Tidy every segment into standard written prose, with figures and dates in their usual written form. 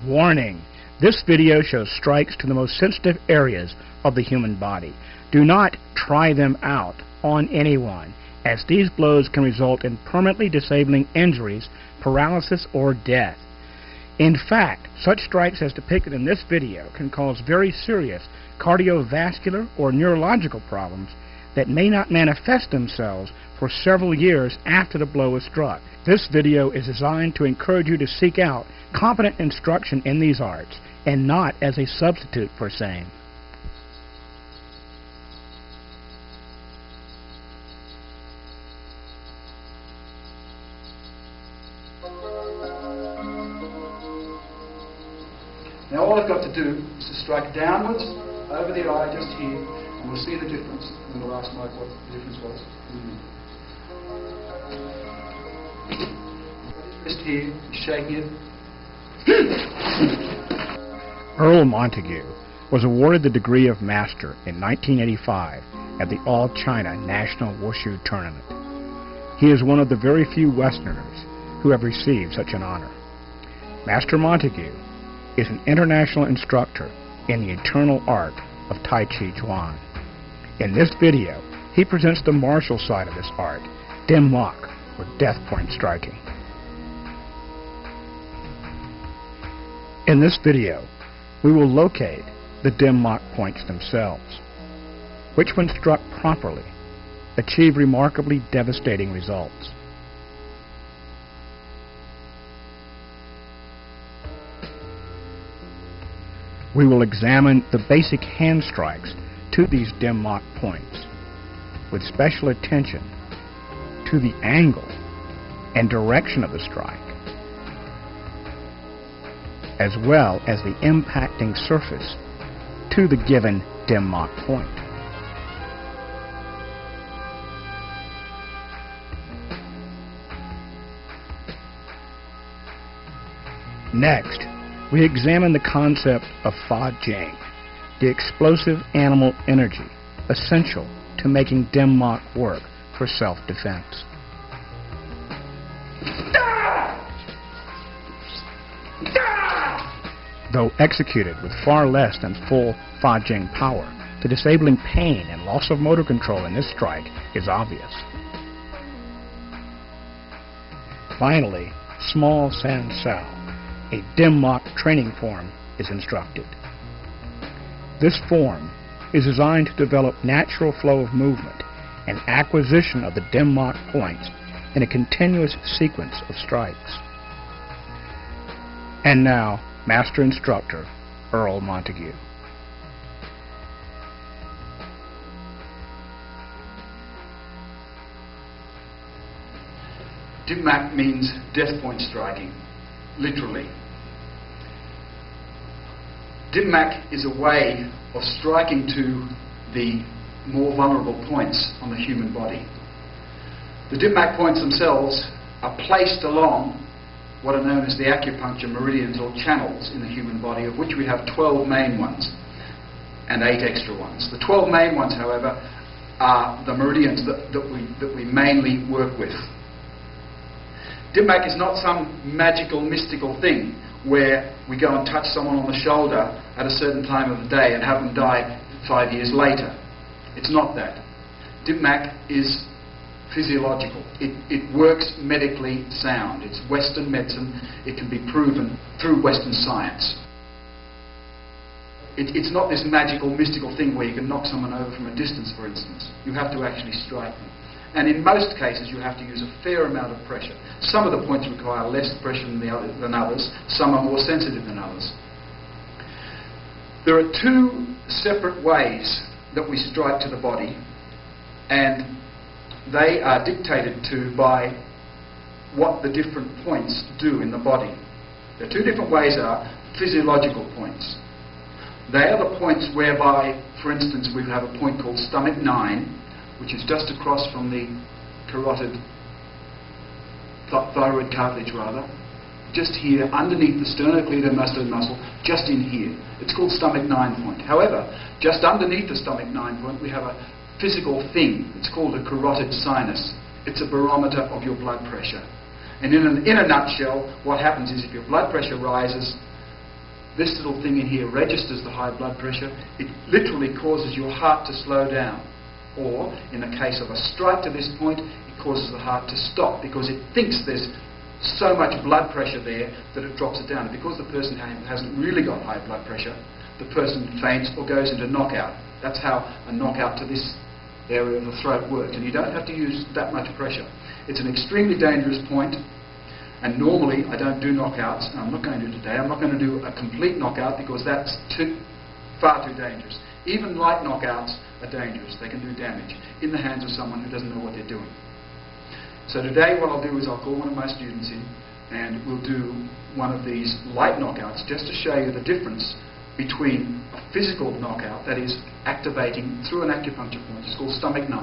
Warning! This video shows strikes to the most sensitive areas of the human body. Do not try them out on anyone, as these blows can result in permanently disabling injuries, paralysis, or death. In fact, such strikes as depicted in this video can cause very serious cardiovascular or neurological problems that may not manifest themselves for several years after the blow is struck. This video is designed to encourage you to seek out competent instruction in these arts and not as a substitute for same. Now all I've got to do is to strike downwards over the eye just here, and we'll see the difference. And we'll ask Mike what the difference was. Just here, shaking it. Earl Montague was awarded the degree of Master in 1985 at the All-China National Wushu Tournament. He is one of the very few Westerners who have received such an honor. Master Montague is an international instructor in the eternal art of Tai Chi Chuan. In this video, he presents the martial side of this art, Dim Mak, or death point striking. In this video, we will locate the Dim Mak points themselves, which when struck properly, achieve remarkably devastating results. We will examine the basic hand strikes to these Dim Mak points, with special attention to the angle and direction of the strike, as well as the impacting surface to the given Dim Mak point. Next, we examine the concept of Fa Jing, the explosive animal energy essential to making Dim Mak work for self-defense. Though executed with far less than full Fa Jing power, the disabling pain and loss of motor control in this strike is obvious. Finally, small San Sao, a Dim Mak training form, is instructed. This form is designed to develop natural flow of movement and acquisition of the Dim Mak points in a continuous sequence of strikes. And now, Master Instructor Earl Montague. Dim Mak means death point striking, literally. Dim Mak is a way of striking to the more vulnerable points on the human body. The Dim Mak points themselves are placed along what are known as the acupuncture meridians or channels in the human body, of which we have 12 main ones and 8 extra ones. The 12 main ones, however, are the meridians that we mainly work with. Dim Mak is not some magical, mystical thing where we go and touch someone on the shoulder at a certain time of the day and have them die 5 years later. It's not that. Dim Mak is physiological. It works medically sound. It's Western medicine. It can be proven through Western science. It's not this magical, mystical thing where you can knock someone over from a distance, for instance. You have to actually strike them. And in most cases, you have to use a fair amount of pressure. Some of the points require less pressure than others. Some are more sensitive than others. There are two separate ways that we strike to the body, and they are dictated to by what the different points do in the body. The two different ways are physiological points. They are the points whereby, for instance, we have a point called stomach 9, which is just across from the carotid, thyroid cartilage rather, just here underneath the sternocleidomastoid muscle, just in here. It's called stomach 9 point. However, just underneath the stomach 9 point we have a physical thing. It's called a carotid sinus. It's a barometer of your blood pressure. And in a nutshell, what happens is if your blood pressure rises, this little thing in here registers the high blood pressure. It literally causes your heart to slow down. Or, in the case of a strike to this point, it causes the heart to stop because it thinks there's so much blood pressure there that it drops it down. And because the person hasn't really got high blood pressure, the person faints or goes into knockout. That's how a knockout to this area of the throat works. And you don't have to use that much pressure. It's an extremely dangerous point. And normally I don't do knockouts, and I'm not going to today. I'm not going to do a complete knockout because that's far too dangerous. Even light knockouts are dangerous. They can do damage in the hands of someone who doesn't know what they're doing. So today what I'll do is I'll call one of my students in and we'll do one of these light knockouts just to show you the difference between a physical knockout, that is activating through an acupuncture point, it's called stomach 9,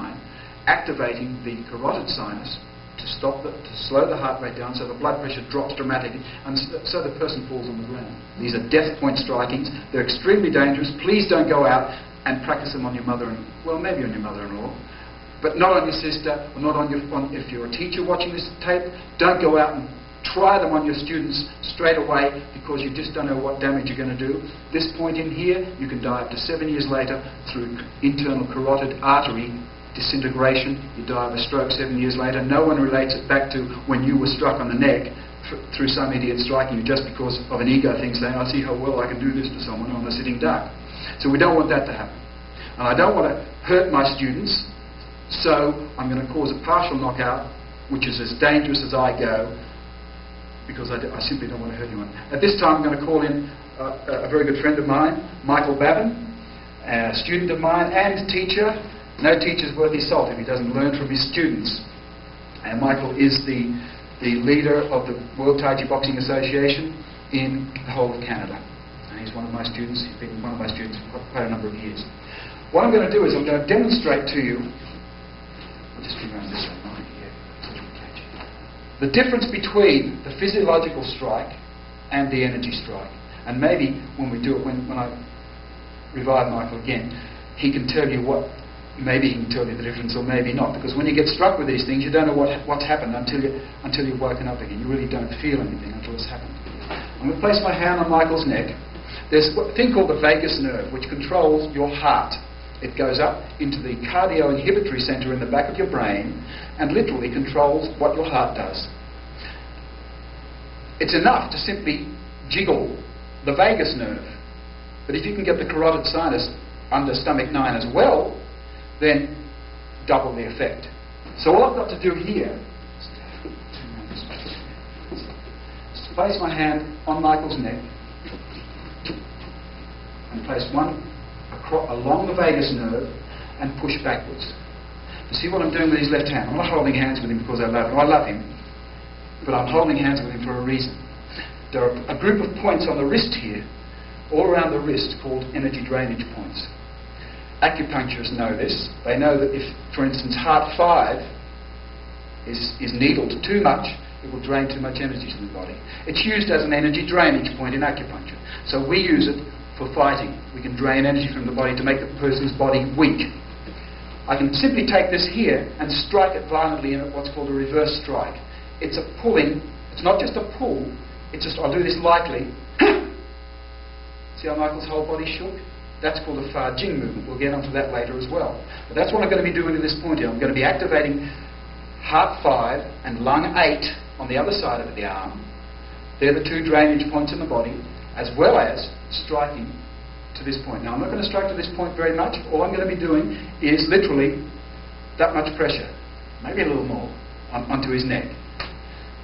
activating the carotid sinus to slow the heart rate down so the blood pressure drops dramatically and so the person falls on the ground. These are death point strikings. They're extremely dangerous. Please don't go out and practice them on your mother-in-law. Well, maybe on your mother-in-law, but not on your sister, or not on if you're a teacher watching this tape, don't go out and try them on your students straight away because you just don't know what damage you're going to do. This point in here, you can die up to 7 years later through internal carotid artery disintegration. You die of a stroke 7 years later. No one relates it back to when you were struck on the neck through some idiot striking you just because of an ego thing saying, I see how well I can do this to someone on a sitting duck. So we don't want that to happen. And I don't want to hurt my students, so I'm going to cause a partial knockout, which is as dangerous as I go, because I simply don't want to hurt anyone. At this time I'm going to call in a very good friend of mine, Michael Babin, a student of mine and teacher. No teacher's worth his salt if he doesn't learn from his students. And Michael is the leader of the World Thai Chi Boxing Association in the whole of Canada. And he's one of my students. He's been one of my students for quite a number of years. What I'm going to do is I'm going to demonstrate to you, I'll just bring around this one here, the difference between the physiological strike and the energy strike. And maybe when we do it, when I revive Michael again, he can tell you maybe he can tell you the difference or maybe not, because when you get struck with these things you don't know what's happened until you've woken up again. You really don't feel anything until it's happened. I'm going to place my hand on Michael's neck. There's a thing called the vagus nerve which controls your heart. It goes up into the cardio-inhibitory center in the back of your brain and literally controls what your heart does. It's enough to simply jiggle the vagus nerve, but if you can get the carotid sinus under stomach 9 as well, then double the effect. So all I've got to do here is to place my hand on Michael's neck and place one along the vagus nerve and push backwards. You see what I'm doing with his left hand? I'm not holding hands with him because I love him. I love him, but I'm holding hands with him for a reason. There are a group of points on the wrist here, all around the wrist, called energy drainage points. Acupuncturists know this. They know that if, for instance, heart 5 is needled too much, it will drain too much energy from the body. It's used as an energy drainage point in acupuncture. So we use it for fighting. We can drain energy from the body to make the person's body weak. I can simply take this here and strike it violently in what's called a reverse strike. It's a pulling. It's not just a pull. It's just, I'll do this lightly. See how Michael's whole body shook? That's called a Fa Jing movement. We'll get onto that later as well. But that's what I'm going to be doing at this point here. I'm going to be activating heart 5 and lung 8 on the other side of the arm. They're the two drainage points in the body, as well as striking to this point. Now, I'm not going to strike to this point very much. All I'm going to be doing is literally that much pressure, maybe a little more, onto his neck.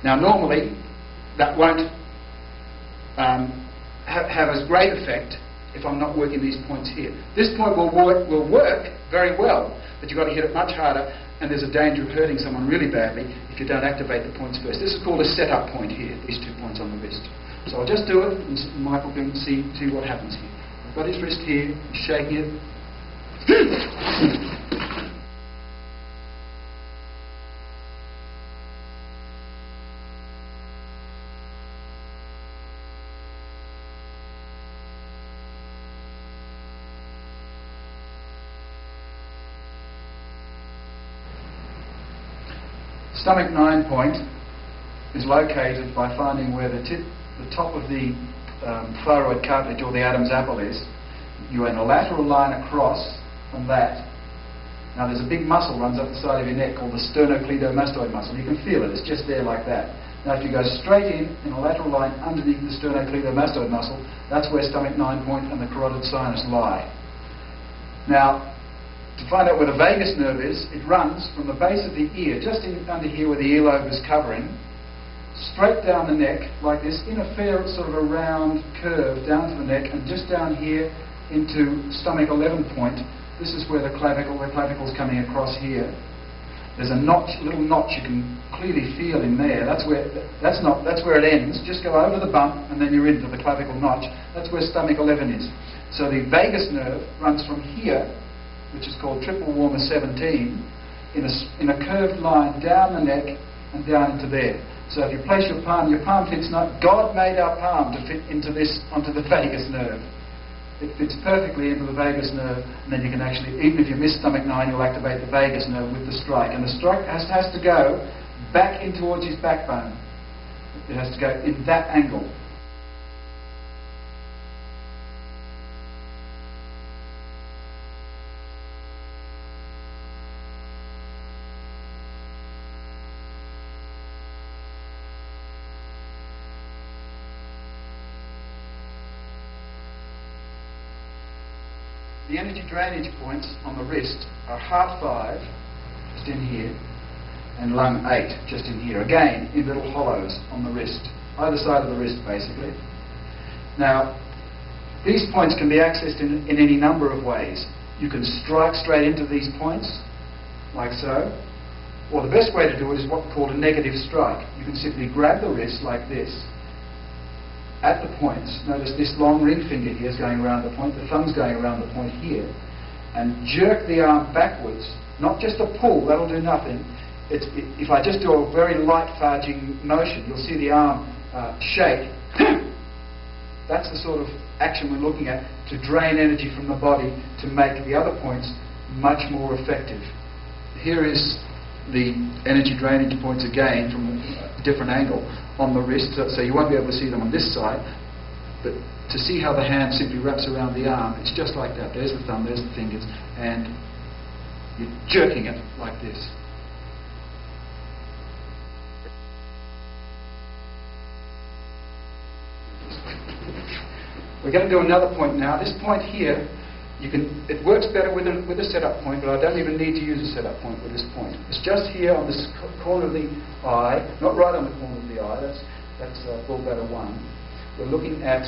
Now, normally, that won't have as great effect if I'm not working these points here. This point will work very well, but you've got to hit it much harder, and there's a danger of hurting someone really badly if you don't activate the points first. This is called a setup point here, these 2 points on the wrist. So I'll just do it, and Michael can see what happens here. I've got his wrist here, he's shaking it. Stomach 9 point is located by finding where the top of the thyroid cartilage, or the Adam's apple is, you're in a lateral line across from that. Now there's a big muscle runs up the side of your neck called the sternocleidomastoid muscle. You can feel it, it's just there like that. Now if you go straight in a lateral line underneath the sternocleidomastoid muscle, that's where stomach 9 point and the carotid sinus lie. Now, to find out where the vagus nerve is, it runs from the base of the ear, just under here where the earlobe is covering, straight down the neck like this, in a fair sort of a round curve down to the neck, and just down here into stomach 11 point. This is where the clavicle's coming across here. There's a notch, little notch you can clearly feel in there. That's where it ends. Just go over the bump and then you're into the clavicle notch. That's where stomach 11 is. So the vagus nerve runs from here, which is called triple warmer 17, in a curved line down the neck and down into there. So if you place your palm fits not. God made our palm to fit into this, onto the vagus nerve. It fits perfectly into the vagus nerve, and then you can actually, even if you miss stomach 9, you'll activate the vagus nerve with the strike. And the strike has to go back in towards his backbone. It has to go in that angle. The energy drainage points on the wrist are heart 5, just in here, and lung 8, just in here. Again, in little hollows on the wrist, either side of the wrist, basically. Now, these points can be accessed in any number of ways. You can strike straight into these points, like so, or the best way to do it is what's called a negative strike. You can simply grab the wrist like this, at the points. Notice this long ring finger here is going around the point, the thumb's going around the point here, and jerk the arm backwards, not just a pull, that'll do nothing. If I just do a very light farging motion, you'll see the arm shake. That's the sort of action we're looking at to drain energy from the body to make the other points much more effective. Here is the energy drainage points again from a different angle on the wrist, so you won't be able to see them on this side, but to see how the hand simply wraps around the arm, it's just like that. There's the thumb, there's the fingers, and you're jerking it like this. We're going to do another point now. This point here, it works better with a setup point, but I don't even need to use a setup point with this point. It's just here on this corner of the eye, not right on the corner of the eye, that's gallbladder 1. We're looking at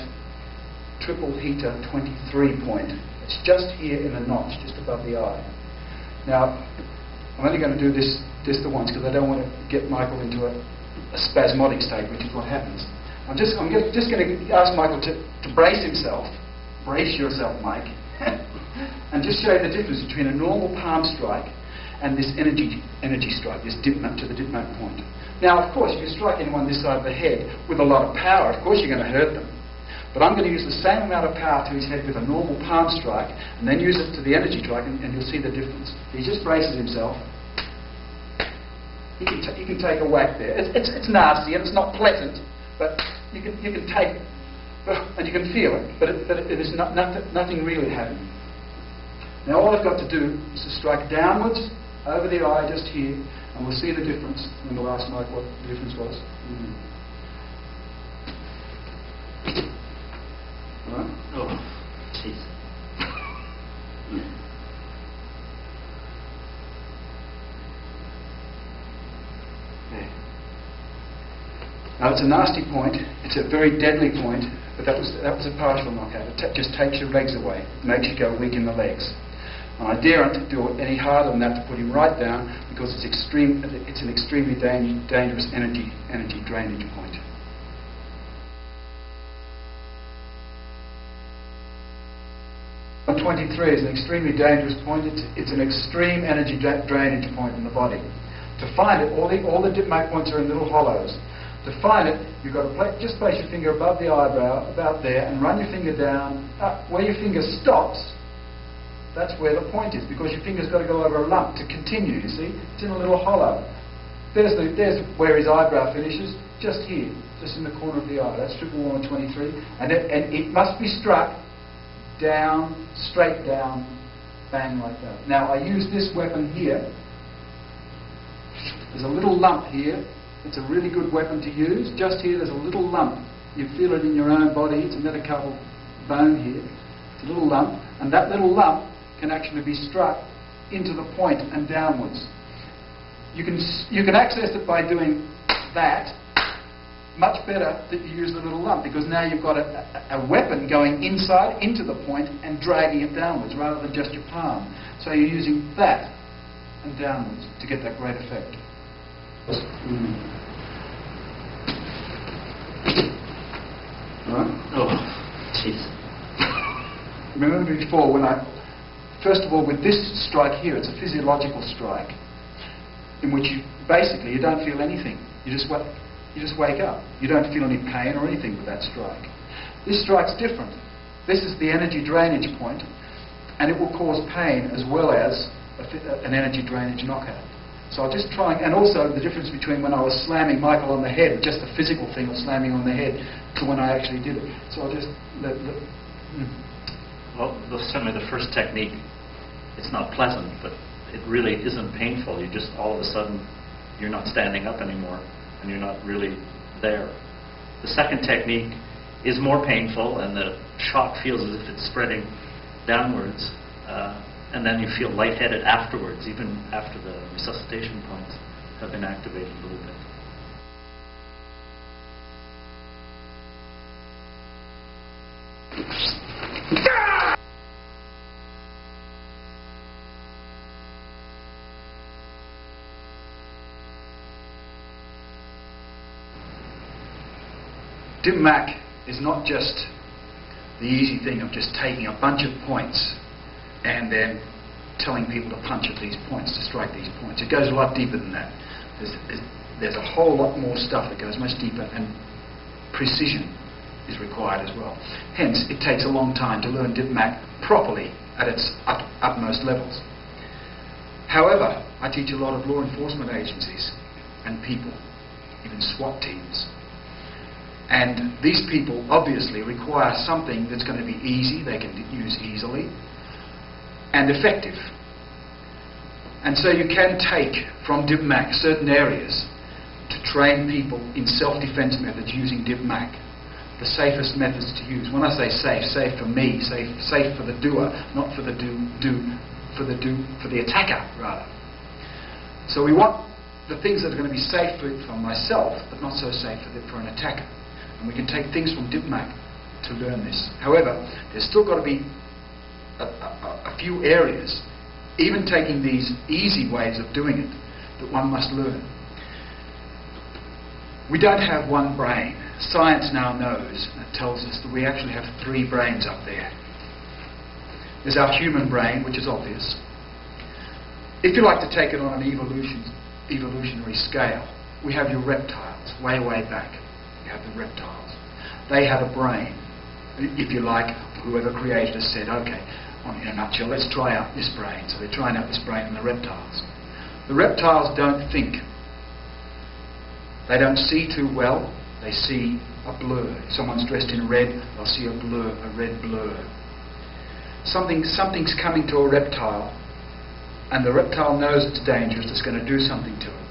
triple heater 23 point. It's just here in the notch, just above the eye. Now, I'm only going to do this just the once because I don't want to get Michael into a spasmodic state, which is what happens. I'm just going to ask Michael to brace himself. Brace yourself, Mike. And just show you the difference between a normal palm strike and this energy strike, this Dim Mak to the Dim Mak point. Now, of course, if you strike anyone this side of the head with a lot of power, of course you're going to hurt them. But I'm going to use the same amount of power to his head with a normal palm strike, and then use it to the energy strike, and you'll see the difference. He just braces himself. He can take a whack there. It's nasty and it's not pleasant, but you can take it. And you can feel it, but it is nothing really happening. Now all I've got to do is to strike downwards over the eye just here, and we'll see the difference in the last night, what the difference was. Right? Oh, jeez. There. Now it's a nasty point, it's a very deadly point, but that was a partial knockout. It just takes your legs away, it makes you go weak in the legs. And I daren't do it any harder than that to put him right down because it's an extremely dangerous energy drainage point. Point 23 is an extremely dangerous point. It's an extreme energy drainage point in the body. To find it, all the Dim Mak points are in little hollows. To find it, you've got to just place your finger above the eyebrow, about there, and run your finger down. Where your finger stops, that's where the point is, because your finger's got to go over a lump to continue, you see? It's in a little hollow. There's where his eyebrow finishes, just here. just in the corner of the eye. That's triple warmer 23. And it must be struck down, straight down, bang like that. Now I use this weapon here. There's a little lump here. It's a really good weapon to use. Just here there's a little lump. You feel it in your own body. It's a metacarpal bone here. It's a little lump. And that little lump can actually be struck into the point and downwards. You can access it by doing that. Much better that you use the little lump, because now you've got a weapon going inside into the point and dragging it downwards rather than just your palm. So you're using that and downwards to get that great effect. Right? Oh, jeez. Remember before when first of all, with this strike here, it's a physiological strike in which you don't feel anything. You just wake up. You don't feel any pain or anything with that strike. This strike's different. This is the energy drainage point, and it will cause pain as well as an energy drainage knockout. So I'll just try, and also the difference between when I was slamming Michael on the head, just a physical thing of slamming on the head, to when I actually did it. So I'll just Well, certainly the first technique, it's not pleasant, but it really isn't painful. You just, all of a sudden, you're not standing up anymore, and you're not really there. The second technique is more painful, and the shock feels as if it's spreading downwards, and then you feel lightheaded afterwards, even after the resuscitation points have been activated a little bit. Dim Mak is not just the easy thing of just taking a bunch of points and then telling people to punch at these points, to strike these points. It goes a lot deeper than that. There's a whole lot more stuff that goes much deeper, and precision is required as well. Hence, it takes a long time to learn Dim Mak properly at its utmost levels. However, I teach a lot of law enforcement agencies and people, even SWAT teams. And these people obviously require something that's going to be easy, they can use easily, and effective. And so you can take from Dim Mak certain areas to train people in self-defense methods using Dim Mak, the safest methods to use. When I say safe, safe for me, safe for the doer, not for the for the attacker rather. So we want the things that are going to be safe for myself, but not so safe for an attacker. And we can take things from Dim Mak to learn this. However, there's still got to be a few areas, even taking these easy ways of doing it, that one must learn. We don't have one brain. Science now knows, and it tells us that we actually have 3 brains up there. There's our human brain, which is obvious. If you like to take it on an evolutionary scale, we have your reptiles, way, way back. You have the reptiles. They had a brain. If you like, whoever created us said, okay, in a nutshell, let's try out this brain. So they're trying out this brain in the reptiles. The reptiles don't think. They don't see too well. They see a blur. If someone's dressed in red, they'll see a blur, a red blur. Something's coming to a reptile, and the reptile knows it's dangerous, it's going to do something to it.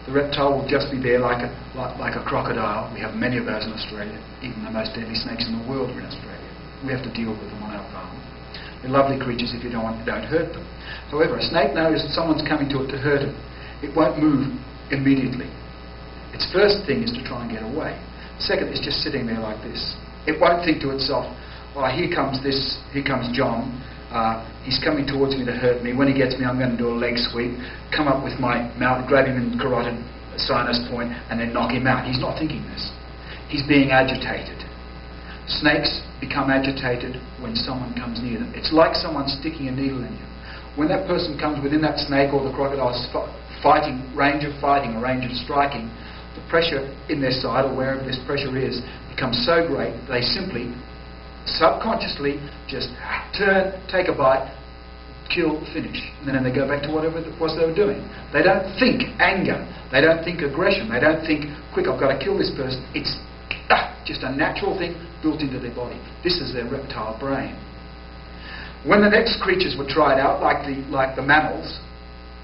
The reptile will just be there like a crocodile. We have many of those in Australia. Even the most deadly snakes in the world are in Australia. We have to deal with them on our farm. They're lovely creatures if you don't hurt them. However, a snake knows that someone's coming to it to hurt it. It won't move immediately. Its first thing is to try and get away. Second, it's just sitting there like this. It won't think to itself, well, here comes John. He's coming towards me to hurt me. When he gets me, I'm going to do a leg sweep, come up with my mouth, grab him in the carotid sinus point, and then knock him out. He's not thinking this. He's being agitated. Snakes become agitated when someone comes near them. It's like someone sticking a needle in you. When that person comes within that snake or the crocodile's range of striking, the pressure in their side, or wherever this pressure is, becomes so great they simply, subconsciously, just turn, take a bite, kill, finish. And then they go back to whatever it was they were doing. They don't think anger. They don't think aggression. They don't think, quick, I've got to kill this person. It's just a natural thing built into their body. This is their reptile brain. When the next creatures were tried out, like the mammals,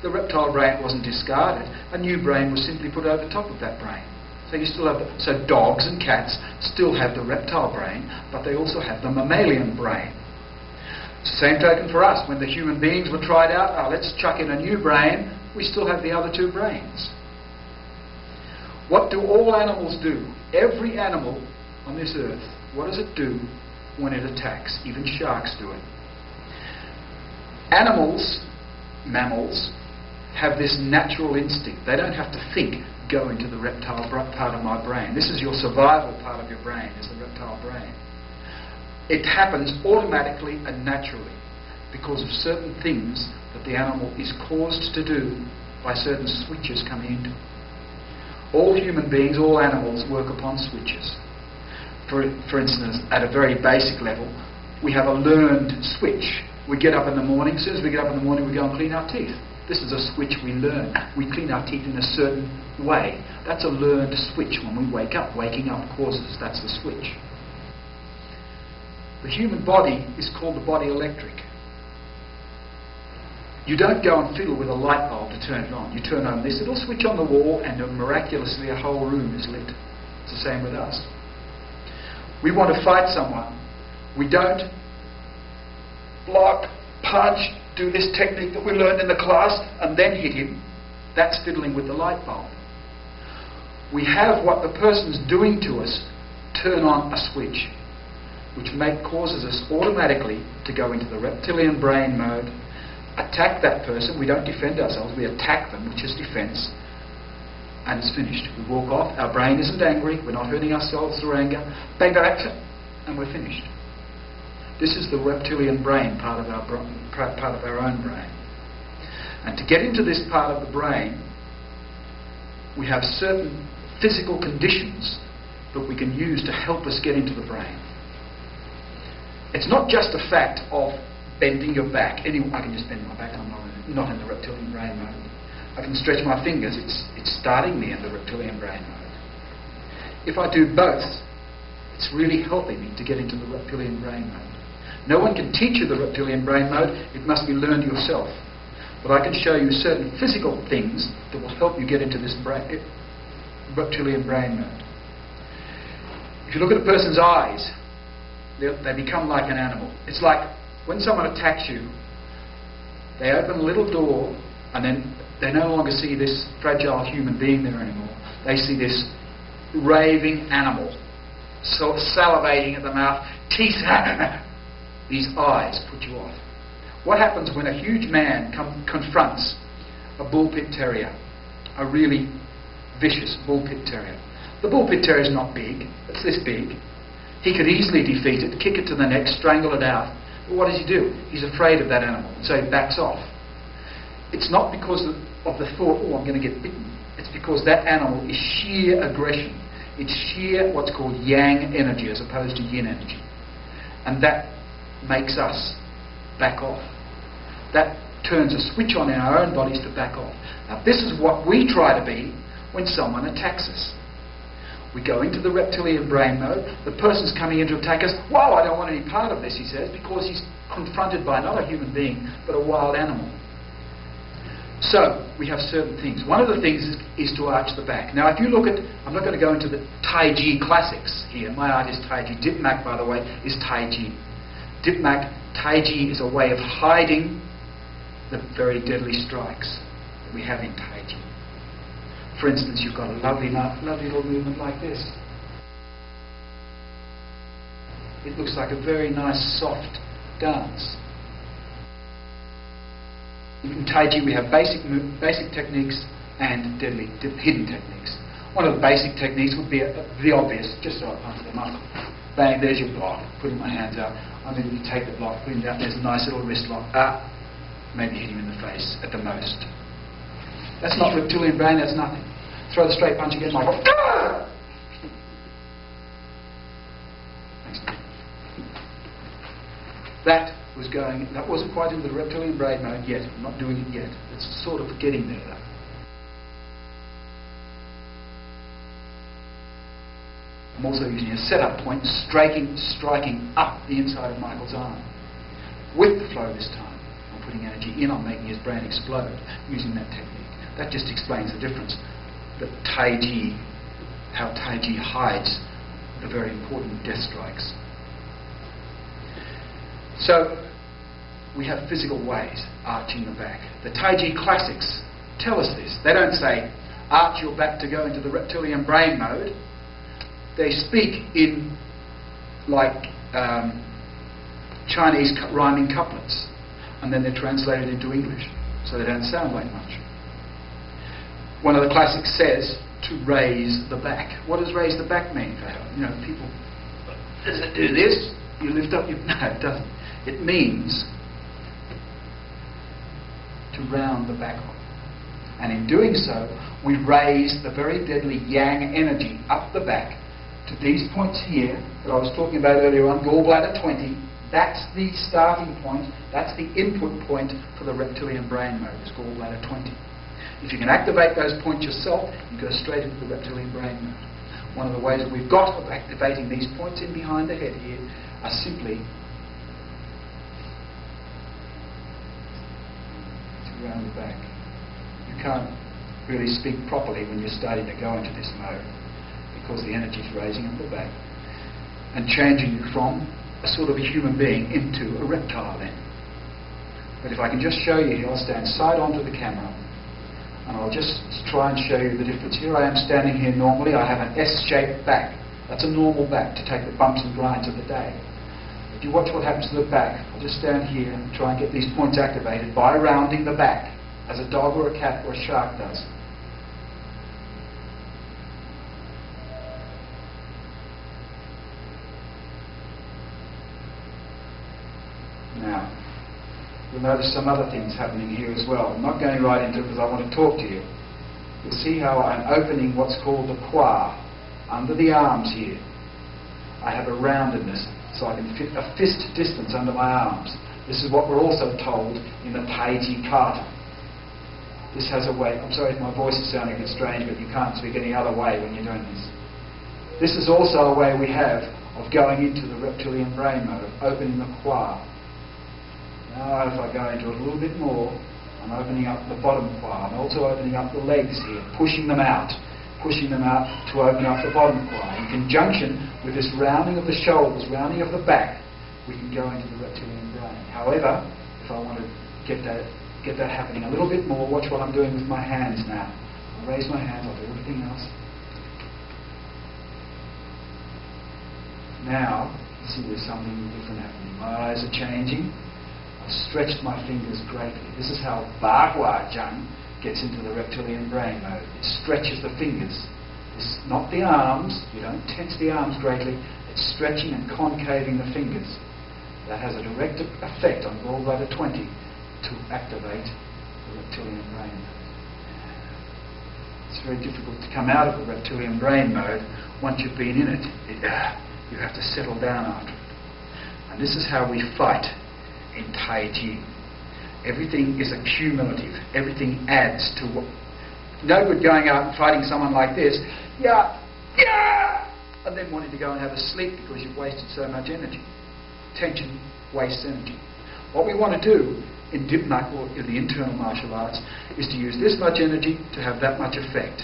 the reptile brain wasn't discarded. A new brain was simply put over the top of that brain. So you still have so dogs and cats still have the reptile brain, but they also have the mammalian brain. Same token for us. When the human beings were tried out, let's chuck in a new brain, we still have the other two brains. What do all animals do? Every animal on this earth, what does it do when it attacks? Even sharks do it. Animals, mammals, have this natural instinct. They don't have to think, go into the reptile part of my brain. This is your survival part of your brain, is the reptile brain. It happens automatically and naturally because of certain things that the animal is caused to do by certain switches coming into it. All human beings, all animals work upon switches. For instance, at a very basic level, we have a learned switch. We get up in the morning, as soon as we get up in the morning we go and clean our teeth. This is a switch we learn. We clean our teeth in a certain way. That's a learned switch when we wake up. Waking up causes, that's the switch. The human body is called the body electric. You don't go and fiddle with a light bulb to turn it on. You turn on this little switch on the wall and miraculously a whole room is lit. It's the same with us. We want to fight someone. We don't block, punch, do this technique that we learned in the class and then hit him. That's fiddling with the light bulb. We have what the person's doing to us turn on a switch, which causes us automatically to go into the reptilian brain mode, attack that person. We don't defend ourselves, we attack them, which is defense, and it's finished. We walk off, our brain isn't angry, we're not hurting ourselves through anger, bang, bang, bang, and we're finished. This is the reptilian brain, part of our own brain. And to get into this part of the brain, we have certain physical conditions that we can use to help us get into the brain. It's not just a fact of bending your back. I can just bend my back, I'm not in the reptilian brain mode. I can stretch my fingers, it's starting me in the reptilian brain mode. If I do both, it's really helping me to get into the reptilian brain mode. No one can teach you the reptilian brain mode, it must be learned yourself. But I can show you certain physical things that will help you get into this reptilian brain mode. If you look at a person's eyes, they become like an animal. It's like when someone attacks you, they open a little door and then they no longer see this fragile human being there anymore. They see this raving animal, salivating at the mouth, teeth. These eyes put you off. What happens when a huge man confronts a bull pit terrier, a really vicious bull pit terrier? The bull pit terrier is not big, it's this big. He could easily defeat it, kick it to the neck, strangle it out. But what does he do? He's afraid of that animal, so he backs off. It's not because of the thought, oh, I'm going to get bitten. It's because that animal is sheer aggression. It's sheer what's called yang energy as opposed to yin energy. And that makes us back off. That turns a switch on in our own bodies to back off. Now this is what we try to be when someone attacks us. We go into the reptilian brain mode. The person's coming in to attack us. Wow, I don't want any part of this, he says, because he's confronted by not a human being, but a wild animal. So, we have certain things. One of the things is to arch the back. Now, if you look at, I'm not going to go into the Tai Chi classics here. My art is Tai Chi. Dim Mak, by the way, is Tai Chi. Dim Mak, Tai Chi is a way of hiding the very deadly strikes that we have in Tai Chi. For instance, you've got a lovely little movement like this. It looks like a very nice, soft dance. In Tai Chi we have basic techniques and deadly, hidden techniques. One of the basic techniques would be the obvious, just so I punch them up. Bang, there's your block, putting my hands out. I'm going to take the block, put him down, there's a nice little wrist lock. Maybe hit him in the face at the most. That's not reptilian brain, that's nothing. Throw the straight punch again, like, thanks. That wasn't quite into the reptilian brain mode yet. I'm not doing it yet. It's sort of getting there though. I'm also using a setup point, striking up the inside of Michael's arm. With the flow this time. I'm putting energy in, I'm making his brain explode using that technique. That just explains the difference. That how Tai Chi hides the very important death strikes. So, we have physical ways, arching the back. The Tai Chi classics tell us this. They don't say, arch your back to go into the reptilian brain mode. They speak in, like, Chinese rhyming couplets, and then they're translated into English, so they don't sound like much. One of the classics says, to raise the back. What does raise the back mean? You know, people, does it do this? You lift up your... No, it doesn't. It means to round the back off. And in doing so, we raise the very deadly yang energy up the back to these points here that I was talking about earlier on, gallbladder 20. That's the starting point, that's the input point for the reptilian brain mode, is gallbladder 20. If you can activate those points yourself, you go straight into the reptilian brain mode. One of the ways that we've got of activating these points in behind the head here are simply to round the back. You can't really speak properly when you're starting to go into this mode because the energy is raising up the back and changing you from a sort of a human being into a reptile then. But if I can just show you here, I'll stand side onto the camera and I'll just try and show you the difference. Here I am standing here normally. I have an S-shaped back. That's a normal back to take the bumps and grinds of the day. If you watch what happens to the back, I'll just stand here and try and get these points activated by rounding the back, as a dog or a cat or a shark does. Now, you'll notice some other things happening here as well. I'm not going right into it because I want to talk to you. You'll see how I'm opening what's called the qua under the arms here. I have a roundedness so I can fit a fist distance under my arms. This is what we're also told in the Tai Chi kata. This has a way, I'm sorry if my voice is sounding a bit strange, but you can't speak any other way when you're doing this. This is also a way we have of going into the reptilian brain mode, opening the qua. Now if I go into it a little bit more, I'm opening up the bottom qua. I'm also opening up the legs here, pushing them out to open up the bottom qua. In conjunction with this rounding of the shoulders, rounding of the back, we can go into the reptilian brain. However, if I want to get that happening a little bit more, watch what I'm doing with my hands now. I'll raise my hands, I'll do everything else. Now, you see there's something different happening. My eyes are changing. I've stretched my fingers greatly. This is how Bagua Jung gets into the reptilian brain mode. It stretches the fingers. It's not the arms. You don't tense the arms greatly. It's stretching and concaving the fingers. That has a direct effect on gallbladder 20 to activate the reptilian brain mode. It's very difficult to come out of the reptilian brain mode once you've been in it. You have to settle down after it. And this is how we fight in Tai Chi. Everything is accumulative. Everything adds to what... No good going out and fighting someone like this, yeah, and then wanting to go and have a sleep because you've wasted so much energy. Tension wastes energy. What we want to do in Dim Mak, or in the internal martial arts, is to use this much energy to have that much effect.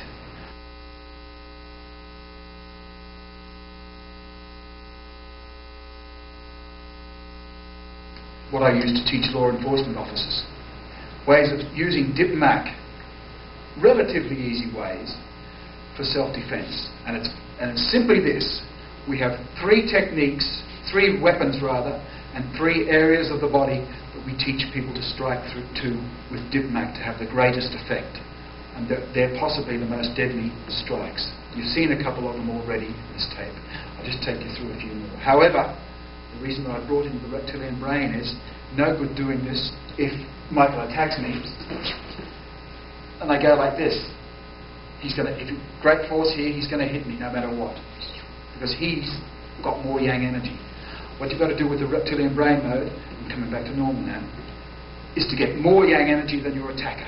What I use to teach law enforcement officers. Ways of using Dim Mak, relatively easy ways for self-defense. And it's simply this. We have three weapons rather, and three areas of the body that we teach people to strike through to with Dim Mak to have the greatest effect. And they're possibly the most deadly strikes. You've seen a couple of them already in this tape. I'll just take you through a few more. However, the reason that I brought into the reptilian brain is no good doing this if Michael attacks me and I go like this. If great force here, he's going to hit me no matter what, because he's got more yang energy. What you've got to do with the reptilian brain mode coming back to normal now, is to get more yang energy than your attacker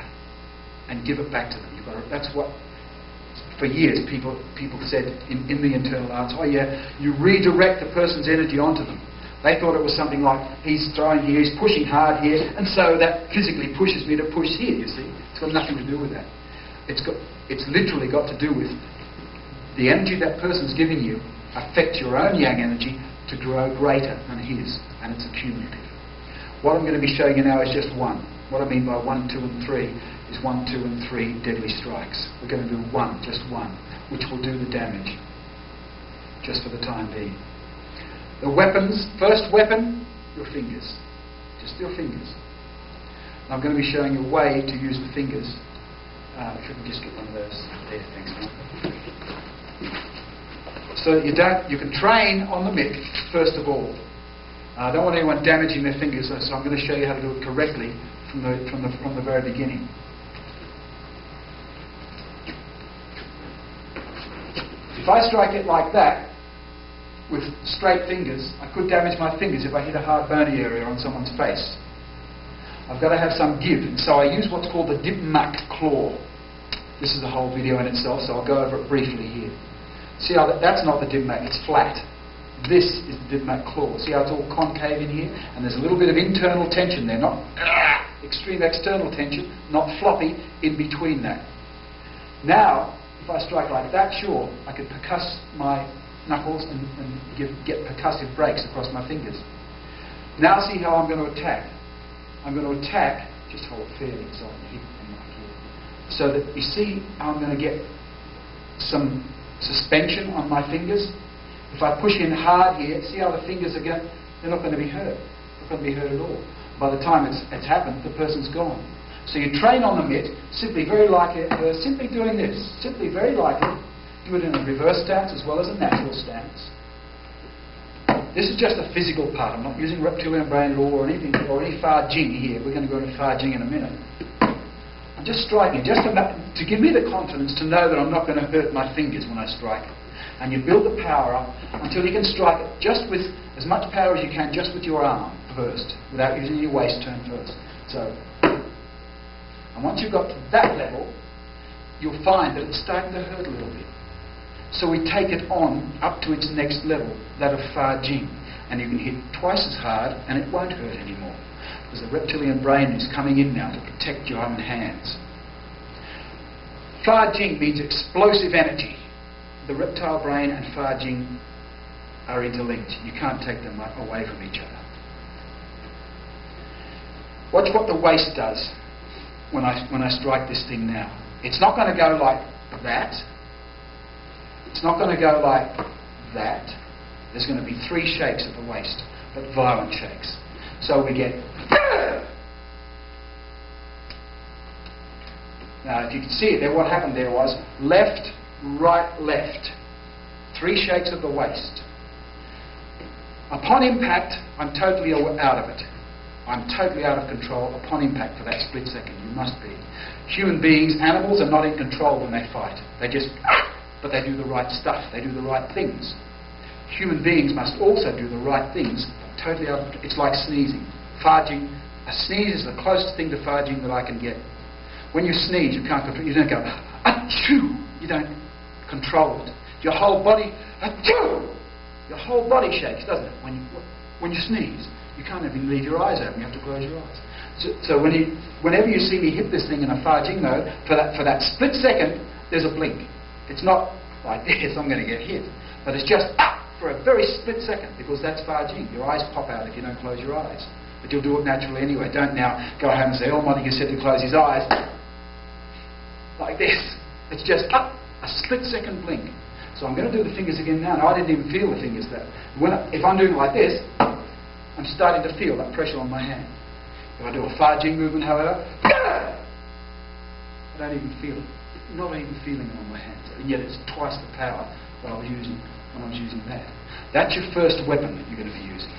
and give it back to them. That's what, for years, people said in the internal arts, oh yeah, you redirect the person's energy onto them. They thought it was something like, he's throwing here, he's pushing hard here, and so that physically pushes me to push here, you see. It's got nothing to do with that. It's literally got to do with the energy that person's giving you affects your own yang energy to grow greater than his, and it's accumulative. What I'm going to be showing you now is just one. What I mean by 1, 2 and 3 is 1, 2 and 3 deadly strikes. We're going to do one, just one, which will do the damage, just for the time being. The weapons, first weapon, your fingers. Just your fingers. And I'm going to be showing you a way to use the fingers. If you can just get one of those there, thanks, mate. So you can train on the mitt, first of all. I don't want anyone damaging their fingers, so I'm going to show you how to do it correctly from the very beginning. If I strike it like that, with straight fingers, I could damage my fingers if I hit a hard bony area on someone's face. I've got to have some give, and so I use what's called the Dim Mak claw. This is a whole video in itself, so I'll go over it briefly here. See how that's not the Dim Mak, it's flat. This is the Dim Mak claw. See how it's all concave in here? And there's a little bit of internal tension there, not extreme external tension, not floppy in between that. Now, if I strike like that, sure, I could percuss my knuckles and get percussive breaks across my fingers. Now see how I'm going to attack. I'm going to attack, just hold it fairly so I can hit them like here. So that you see how I'm going to get some suspension on my fingers. If I push in hard here, see how the fingers are going, they're not going to be hurt. They're not going to be hurt at all. By the time it's happened, the person's gone. So you train on the mitt, simply very likely, simply doing this, simply very likely. Do it in a reverse stance as well as a natural stance. This is just a physical part. I'm not using reptilian brain law or anything, or any Fa Jing here. We're going to go into Fa Jing in a minute. I'm just striking, just to give me the confidence to know that I'm not going to hurt my fingers when I strike it. And you build the power up until you can strike it just with as much power as you can, just with your arm first, without using your waist turn first. So, and once you've got to that level, you'll find that it's starting to hurt a little bit. So we take it on up to its next level, that of Fa Jing, and you can hit twice as hard and it won't hurt anymore, because the reptilian brain is coming in now to protect your own hands. Fa Jing means explosive energy. The reptile brain and Fa Jing are interlinked. You can't take them away from each other. Watch what the waist does when I strike this thing now. It's not going to go like that. It's not going to go like that. There's going to be 3 shakes of the waist, but violent shakes. So we get... Now, if you can see it there, what happened there was left, right, left. 3 shakes of the waist. Upon impact, I'm totally out of it. I'm totally out of control upon impact for that split second. You must be. Human beings, animals are not in control when they fight. They just... But they do the right stuff. They do the right things. Human beings must also do the right things. Totally out of, it's like sneezing. Fa Jing, a sneeze is the closest thing to Fa Jing that I can get. When you sneeze, you can't control. You don't go achoo. You don't control it. Your whole body achoo. Your whole body shakes, doesn't it? When you sneeze, you can't even leave your eyes open. You have to close your eyes. So whenever you see me hit this thing in a Fa Jing mode, for that split second, there's a blink. It's not like this, I'm going to get hit. But it's just for a very split second, because that's Fa Jing. Your eyes pop out if you don't close your eyes. But you'll do it naturally anyway. Don't now go home and say, oh, Monty said to close his eyes. Like this. It's just a split second blink. So I'm going to do the fingers again now. Now I didn't even feel the fingers there. If I'm doing it like this, I'm starting to feel that pressure on my hand. If I do a Fa Jing movement, however, I don't even feel it. Not even feeling it on my hands, and yet it's twice the power that I was using when I was using that. That's your first weapon that you're going to be using.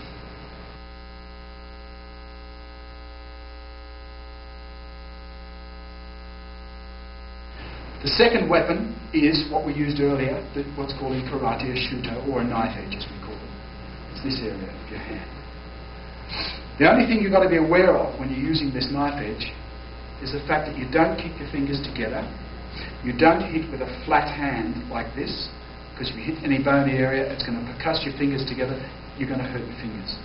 The second weapon is what we used earlier, what's called in karate a shuto, or a knife edge as we call it. It's this area of your hand. The only thing you've got to be aware of when you're using this knife edge is the fact that you don't kick your fingers together. You don't hit with a flat hand like this, because if you hit any bony area, it's going to percuss your fingers together. You're going to hurt your fingers.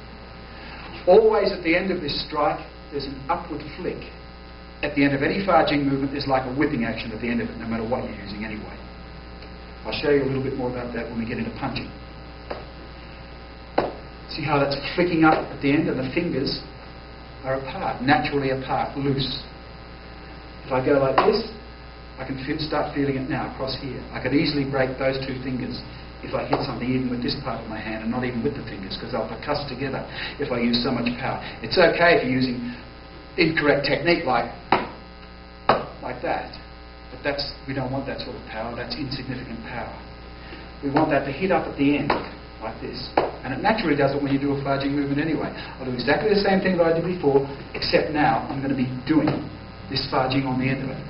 Always at the end of this strike, there's an upward flick. At the end of any Fajing movement, there's like a whipping action at the end of it, no matter what you're using anyway. I'll show you a little bit more about that when we get into punching. See how that's flicking up at the end, and the fingers are apart, naturally apart, loose. If I go like this, I can start feeling it now across here. I could easily break those two fingers if I hit something even with this part of my hand and not even with the fingers, because they'll percuss together if I use so much power. It's okay if you're using incorrect technique like that, but we don't want that sort of power. That's insignificant power. We want that to hit up at the end like this, and it naturally does it when you do a Fajing movement anyway. I'll do exactly the same thing that I did before, except now I'm going to be doing this Fajing on the end of it.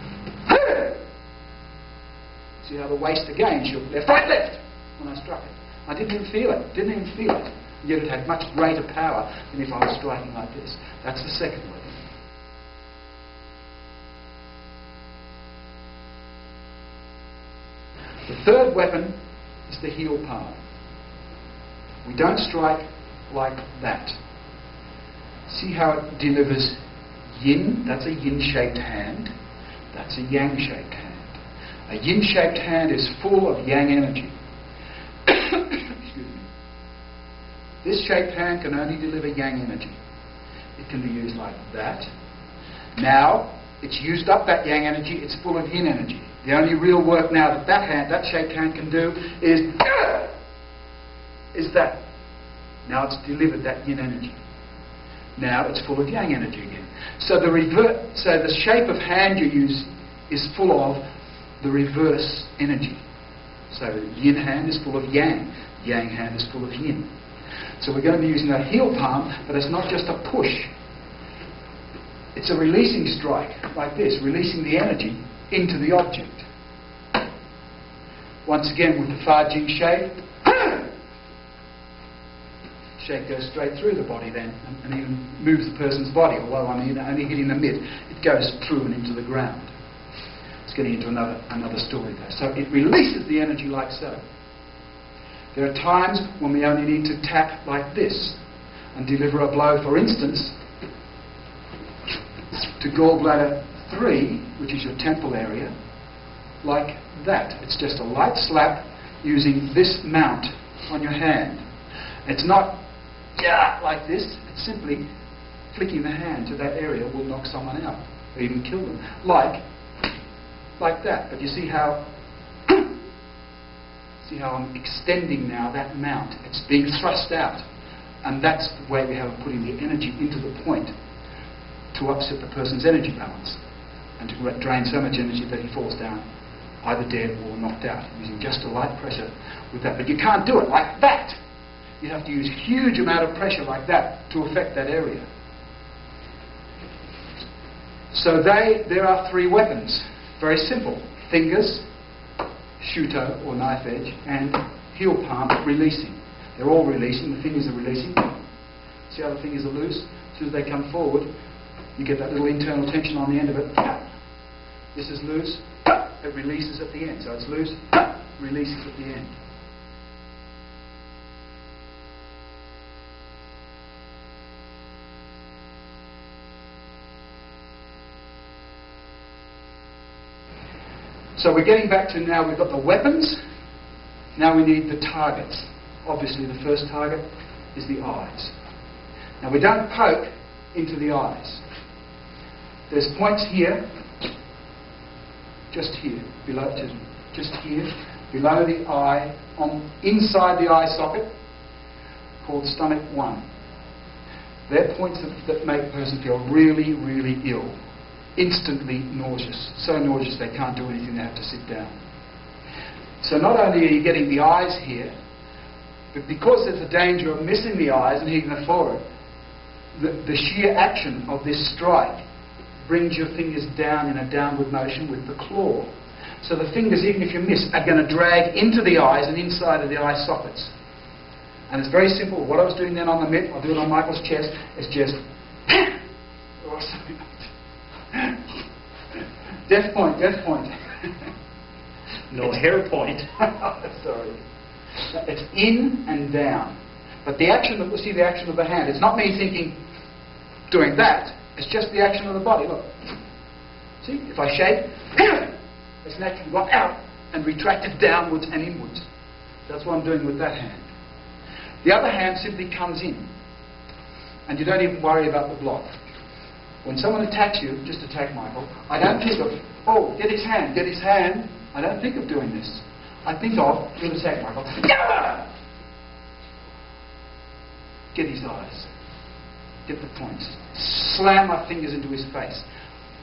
See how the waist again shook left, right, left when I struck it. I didn't even feel it, yet it had much greater power than if I was striking like this. That's the second weapon. The third weapon is the heel palm. We don't strike like that. See how it delivers yin? That's a yin-shaped hand. That's a yang-shaped hand. A yin-shaped hand is full of yang energy. Excuse me. This shaped hand can only deliver yang energy. It can be used like that. Now, it's used up that yang energy, it's full of yin energy. The only real work now that shaped hand can do is that. Now it's delivered that yin energy. Now it's full of yang energy again. So the shape of hand you use is full of the reverse energy. So the yin hand is full of yang hand is full of yin. So we're going to be using that heel palm, but it's not just a push. It's a releasing strike, like this, releasing the energy into the object. Once again with the Fajing shape, shape goes straight through the body then, and even moves the person's body, although I'm only hitting the mid, it goes through and into the ground. It's getting into another story there. So it releases the energy like so. There are times when we only need to tap like this and deliver a blow, for instance, to gallbladder 3, which is your temple area, like that. It's just a light slap using this mount on your hand. It's not like this, it's simply flicking the hand to that area will knock someone out or even kill them. Like that. But you see how I'm extending now that mount. It's being thrust out. And that's the way we have of putting the energy into the point to upset the person's energy balance and to drain so much energy that he falls down either dead or knocked out, using just a light pressure with that. But you can't do it like that. You have to use a huge amount of pressure like that to affect that area. So there are 3 weapons. Very simple. Fingers, shuto or knife edge, and heel palm releasing. They're all releasing. The fingers are releasing. See how the fingers are loose? As soon as they come forward, you get that little internal tension on the end of it. This is loose. It releases at the end. So it's loose, releases at the end. So we're getting back to now we've got the weapons, now we need the targets. Obviously the first target is the eyes. Now we don't poke into the eyes. There's points here, just here, below the eye, inside the eye socket, called stomach 1. They're points that make a person feel really, really ill. Instantly nauseous. So nauseous they can't do anything, they have to sit down. So not only are you getting the eyes here, but because there's a danger of missing the eyes and hitting the forehead, the sheer action of this strike brings your fingers down in a downward motion with the claw. So the fingers, even if you miss, are going to drag into the eyes and inside of the eye sockets. And it's very simple. What I was doing then on the mitt, I'll do it on Michael's chest, it's just or something like that. Death point, death point. No hair point. Sorry. It's in and down. But the action, we'll see the action of the hand. It's not me thinking, doing that. It's just the action of the body. Look. See? If I shake, it's naturally gone out and retracted downwards and inwards. That's what I'm doing with that hand. The other hand simply comes in. And you don't even worry about the block. When someone attacks you, just attack Michael, I don't think of, oh, get his hand, get his hand. I don't think of doing this. I think of, you'll attack Michael. Get his eyes. Get the points. Slam my fingers into his face.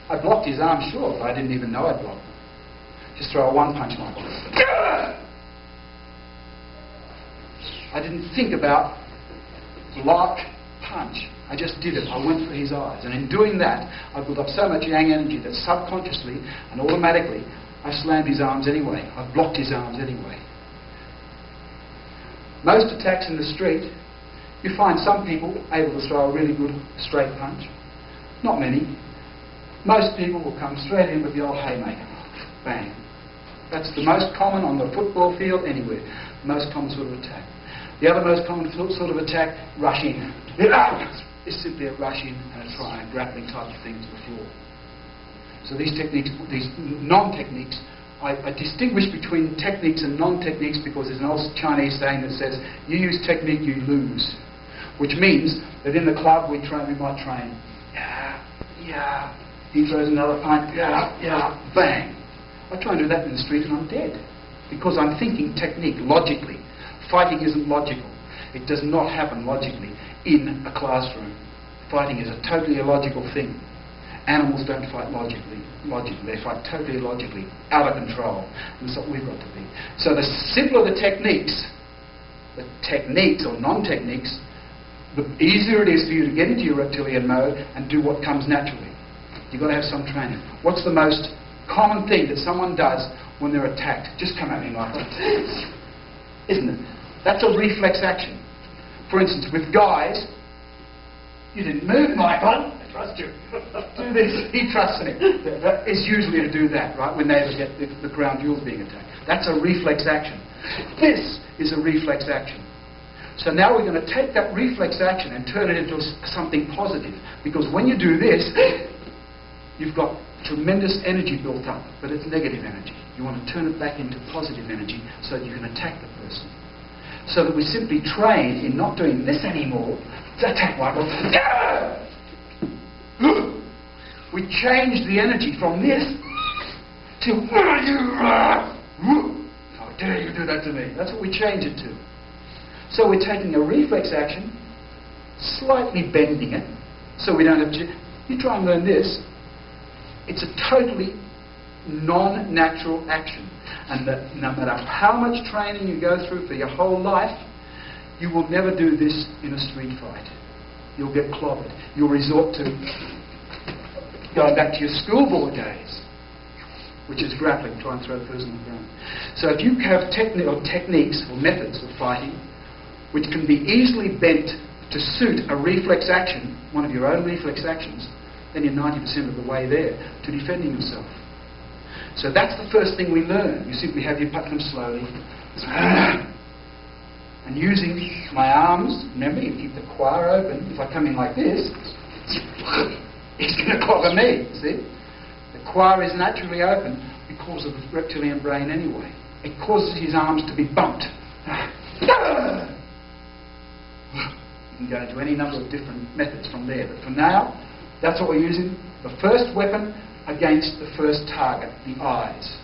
I blocked his arm, sure, but I didn't even know I'd blocked him. Just throw a one-punch Michael. I didn't think about block, punch. I just did it. I went for his eyes. And in doing that, I built up so much yang energy that subconsciously and automatically, I slammed his arms anyway. I blocked his arms anyway. Most attacks in the street, you find some people able to throw a really good straight punch. Not many. Most people will come straight in with the old haymaker. Bang. That's the most common on the football field anywhere. Most common sort of attack. The other most common sort of attack, rush in. Is simply a rush in and a try and grappling type of thing to the floor. So these techniques, these non-techniques, I distinguish between techniques and non-techniques because there's an old Chinese saying that says, you use technique, you lose. Which means that in the club we might train, yeah, he throws another punch, yeah, bang. I try and do that in the street and I'm dead. Because I'm thinking technique, logically. Fighting isn't logical. It does not happen logically in a classroom. Fighting is a totally illogical thing. Animals don't fight logically. They fight totally illogically, out of control. And that's what we've got to be. So the simpler the techniques or non-techniques, the easier it is for you to get into your reptilian mode and do what comes naturally. You've got to have some training. What's the most common thing that someone does when they're attacked? Just come at me, Michael. Isn't it? That's a reflex action. For instance, with guys, you didn't move, Michael. I trust you. Do this. He trusts me. It's usually to do that, right? When they ever get the ground jewels being attacked. That's a reflex action. This is a reflex action. So now we're going to take that reflex action and turn it into something positive. Because when you do this, you've got tremendous energy built up, but it's negative energy. You want to turn it back into positive energy so that you can attack the person. So that we simply train in not doing this anymore. Attack Michael. We change the energy from this to how dare you do that to me. That's what we change it to. So we're taking a reflex action, slightly bending it, so we don't have to. You try and learn this. It's a totally non-natural action. And that no matter how much training you go through for your whole life, you will never do this in a street fight. You'll get clobbered. You'll resort to going back to your schoolboy days, which is grappling, try and throw the person on the ground. So if you have techniques or methods of fighting which can be easily bent to suit a reflex action, one of your own reflex actions, then you're 90% of the way there to defending yourself. So that's the first thing we learn. You simply have your punch them slowly. And using my arms, remember, you keep the choir open. If I come in like this, he's going to clobber me, see? The choir is naturally open because of the reptilian brain anyway. It causes his arms to be bumped. You can go into any number of different methods from there. But for now, that's what we're using. The first weapon against the first target, the eyes.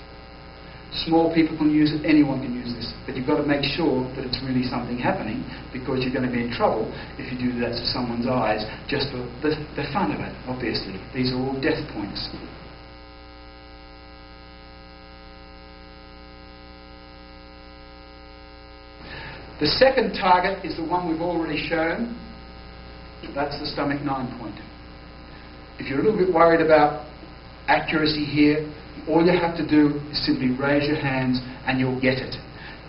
Small people can use it, anyone can use this, but you've got to make sure that it's really something happening, because you're going to be in trouble if you do that to someone's eyes just for the fun of it, obviously. These are all death points. The second target is the one we've already shown. That's the stomach 9 point. If you're a little bit worried about accuracy here, all you have to do is simply raise your hands and you'll get it.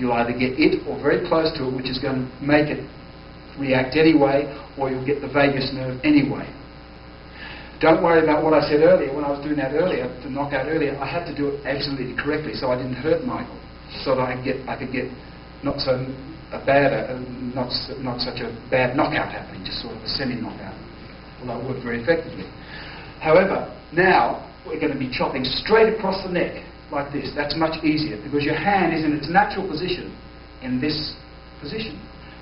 You'll either get it or very close to it, which is going to make it react anyway, or you'll get the vagus nerve anyway. Don't worry about what I said earlier. When I was doing that earlier, the knockout earlier, I had to do it absolutely correctly so I didn't hurt Michael, so that I could get not such a bad knockout happening, just sort of a semi-knockout, although it worked very effectively. However, now we're going to be chopping straight across the neck like this. That's much easier because your hand is in its natural position in this position.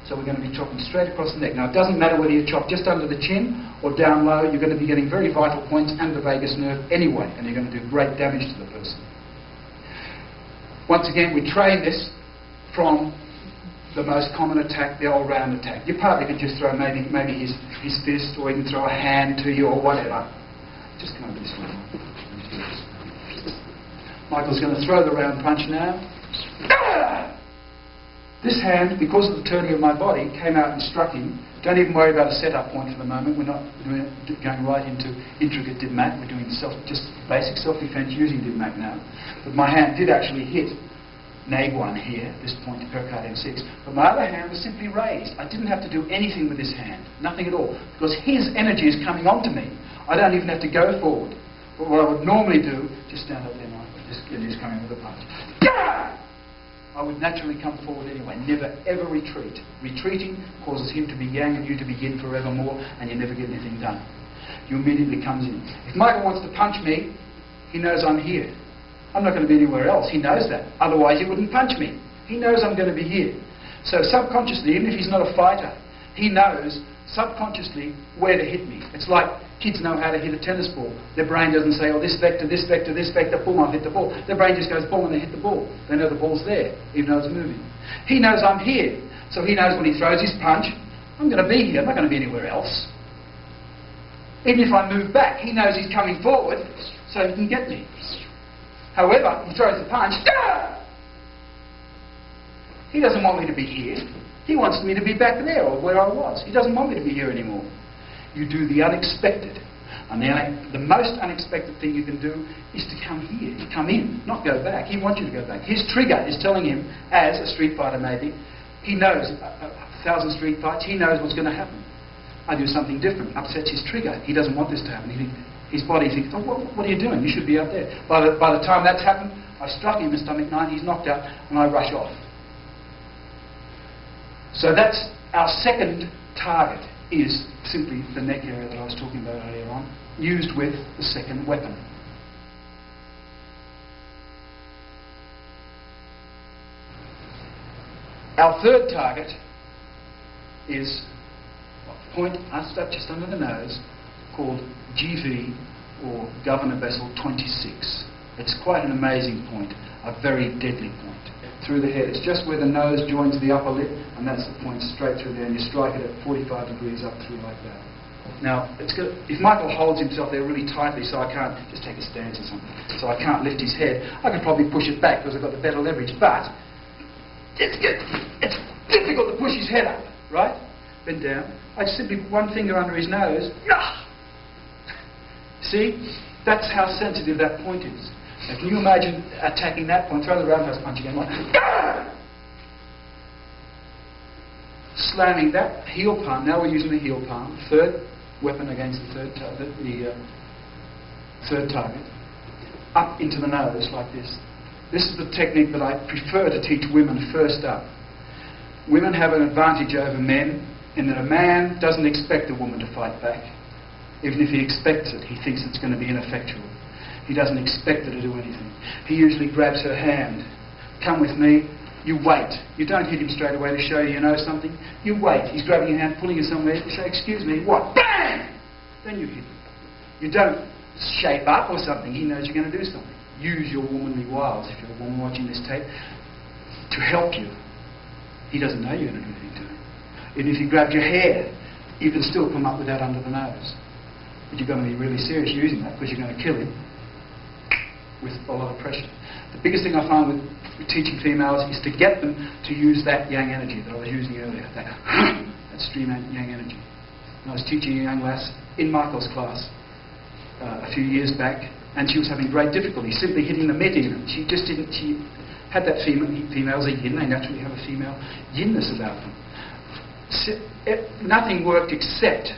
So we're going to be chopping straight across the neck. Now it doesn't matter whether you chop just under the chin or down low, you're going to be getting very vital points and the vagus nerve anyway, and you're going to do great damage to the person. Once again, we train this from the most common attack, the old round attack. Your partner can just throw maybe his fist, or he can throw a hand to you or whatever. Just come over this way. Michael's going to throw the round punch now. Ah! This hand, because of the turning of my body, came out and struck him. Don't even worry about a setup point for the moment. We're not going right into intricate Dim Mak. We're doing just basic self-defense using Dim Mak now. But my hand did actually hit Nag1 here, this point, pericardium 6. But my other hand was simply raised. I didn't have to do anything with this hand. Nothing at all. Because his energy is coming onto me. I don't even have to go forward. But what I would normally do, just stand up there, Michael. Just coming with a punch. Gah! I would naturally come forward anyway, never ever retreat. Retreating causes him to be yang and you to be yin forevermore, and you never get anything done. You immediately comes in. If Michael wants to punch me, he knows I'm here. I'm not going to be anywhere else. He knows that. Otherwise he wouldn't punch me. He knows I'm going to be here. So subconsciously, even if he's not a fighter, he knows subconsciously where to hit me. It's like kids know how to hit a tennis ball. Their brain doesn't say, oh, this vector, this vector, this vector, boom, I'll hit the ball. Their brain just goes, boom, and they hit the ball. They know the ball's there, even though it's moving. He knows I'm here. So he knows when he throws his punch, I'm going to be here. I'm not going to be anywhere else. Even if I move back, he knows he's coming forward so he can get me. However, he throws the punch. Ah! He doesn't want me to be here. He wants me to be back there or where I was. He doesn't want me to be here anymore. You do the unexpected. And the most unexpected thing you can do is to come here, to come in, not go back. He wants you to go back. His trigger is telling him, as a street fighter maybe, he knows, 1,000 street fights, he knows what's going to happen. I do something different, upsets his trigger. He doesn't want this to happen. His body thinks, oh, what are you doing? You should be up there. By the time that's happened, I struck him in stomach 9, he's knocked out, and I rush off. So that's our second target, is simply the neck area that I was talking about earlier on, used with the second weapon. Our third target is a point just under the nose called GV, or Governor Vessel 26. It's quite an amazing point, a very deadly point. Through the head. It's just where the nose joins the upper lip, and that's the point straight through there, and you strike it at 45 degrees up through like that. Now, if Michael holds himself there really tightly, so I can't just take a stance or something, so I can't lift his head, I could probably push it back because I've got the better leverage, but it's difficult to push his head up, right? Bend down. I just simply put one finger under his nose. See? That's how sensitive that point is. Now, can you imagine attacking that point? Throw the roundhouse punch again. Like, slamming that heel palm. Now we're using the heel palm. Third weapon against the third target. Up into the nose like this. This is the technique that I prefer to teach women first up. Women have an advantage over men in that a man doesn't expect a woman to fight back. Even if he expects it, he thinks it's going to be ineffectual. He doesn't expect her to do anything. He usually grabs her hand. Come with me. You wait. You don't hit him straight away to show you know something. You wait. He's grabbing your hand, pulling you somewhere. You say, excuse me, what? Bang! Then you hit him. You don't shape up or something. He knows you're going to do something. Use your womanly wiles, if you're a woman watching this tape, to help you. He doesn't know you're going to do anything to him. And if he grabbed your hair, you can still come up with that under the nose. But you're going to be really serious using that because you're going to kill him with a lot of pressure. The biggest thing I find with teaching females is to get them to use that yang energy that I was using earlier, that stream yang energy. And I was teaching a young lass in Michael's class a few years back, and she was having great difficulty simply hitting the mid in. She just didn't, had that females are yin, they naturally have a female yinness about them. Nothing worked except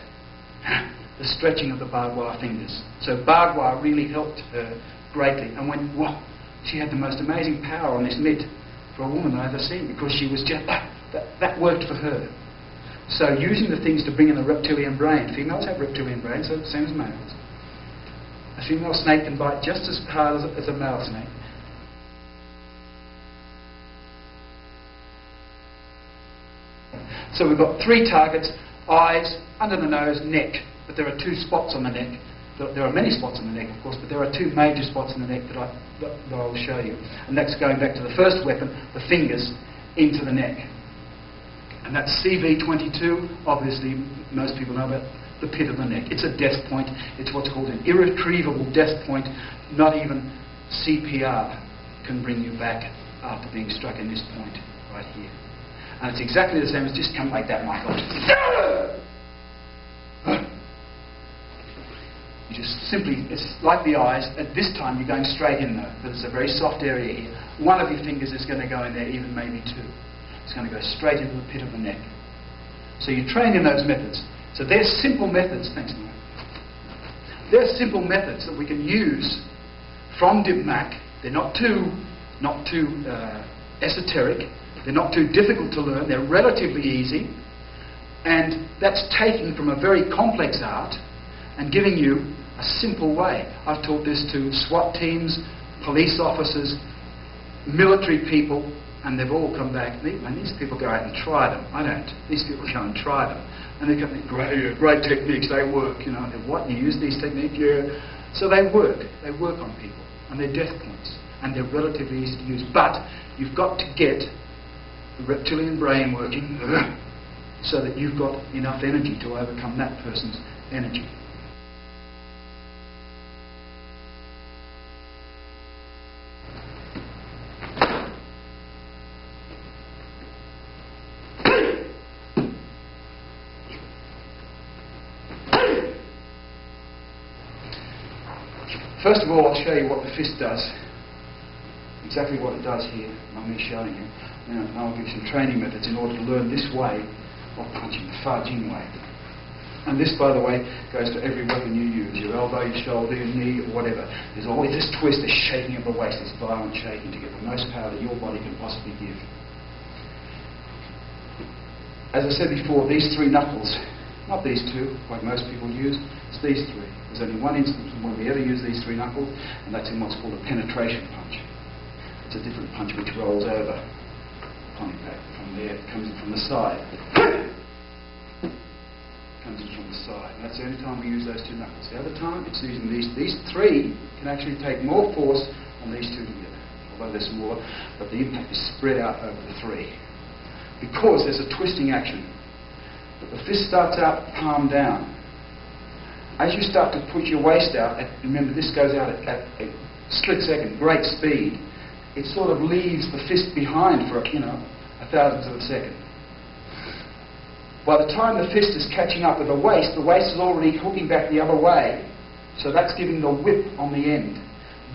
the stretching of the barbed wire fingers. So barbed wire really helped her greatly. And when, wow, she had the most amazing power on this mitt for a woman I've ever seen, because she was just, that worked for her. So using the things to bring in the reptilian brain. Females have reptilian brains, so the same as males. A female snake can bite just as hard as a male snake. So we've got 3 targets: eyes, under the nose, neck. But there are 2 spots on the neck. There are many spots on the neck, of course, but there are 2 major spots in the neck that I'll show you. And that's going back to the first weapon, the fingers, into the neck. And that's CV22, obviously most people know about the pit of the neck. It's a death point. It's what's called an irretrievable death point. Not even CPR can bring you back after being struck in this point right here. And it's exactly the same as just come like that, Michael. You just simply, it's like the eyes. At this time, you're going straight in though, because it's a very soft area here. One of your fingers is going to go in there, even maybe 2. It's going to go straight into the pit of the neck. So you train in those methods. So they're simple methods. Thanks, Mike. They're simple methods that we can use from Dim Mak. They're not too esoteric. They're not too difficult to learn. They're relatively easy. And that's taking from a very complex art and giving you a simple way. I've taught this to SWAT teams, police officers, military people, and they've all come back. And these people go out and try them. I don't. These people go and try them. And they come, great techniques, they work. You know, what, you use these techniques? Yeah. So they work. They work on people. And they're death points. And they're relatively easy to use. But you've got to get the reptilian brain working so that you've got enough energy to overcome that person's energy. First of all, I'll show you what the fist does. Exactly what it does here, by me showing you. And I'll give you some training methods in order to learn this way of punching, the Fa Jing way. And this, by the way, goes to every weapon you use, your elbow, your shoulder, your knee, or whatever. There's always this twist, this shaking of the waist, this violent shaking to get the most power that your body can possibly give. As I said before, these 3 knuckles, not these 2, like most people use, it's these 3. There's only one instance when we ever use these 3 knuckles, and that's in what's called a penetration punch. It's a different punch which rolls over upon impact. From there, it comes in from the side. Comes in from the side. And that's the only time we use those 2 knuckles. The other time, it's using these 3 can actually take more force on these 2 together, although they're smaller, but the impact is spread out over the 3. Because there's a twisting action. But the fist starts out palm down. As you start to push your waist out, remember this goes out at a split second, great speed, it sort of leaves the fist behind for, a thousandth of a second. By the time the fist is catching up with the waist is already hooking back the other way, so that's giving the whip on the end.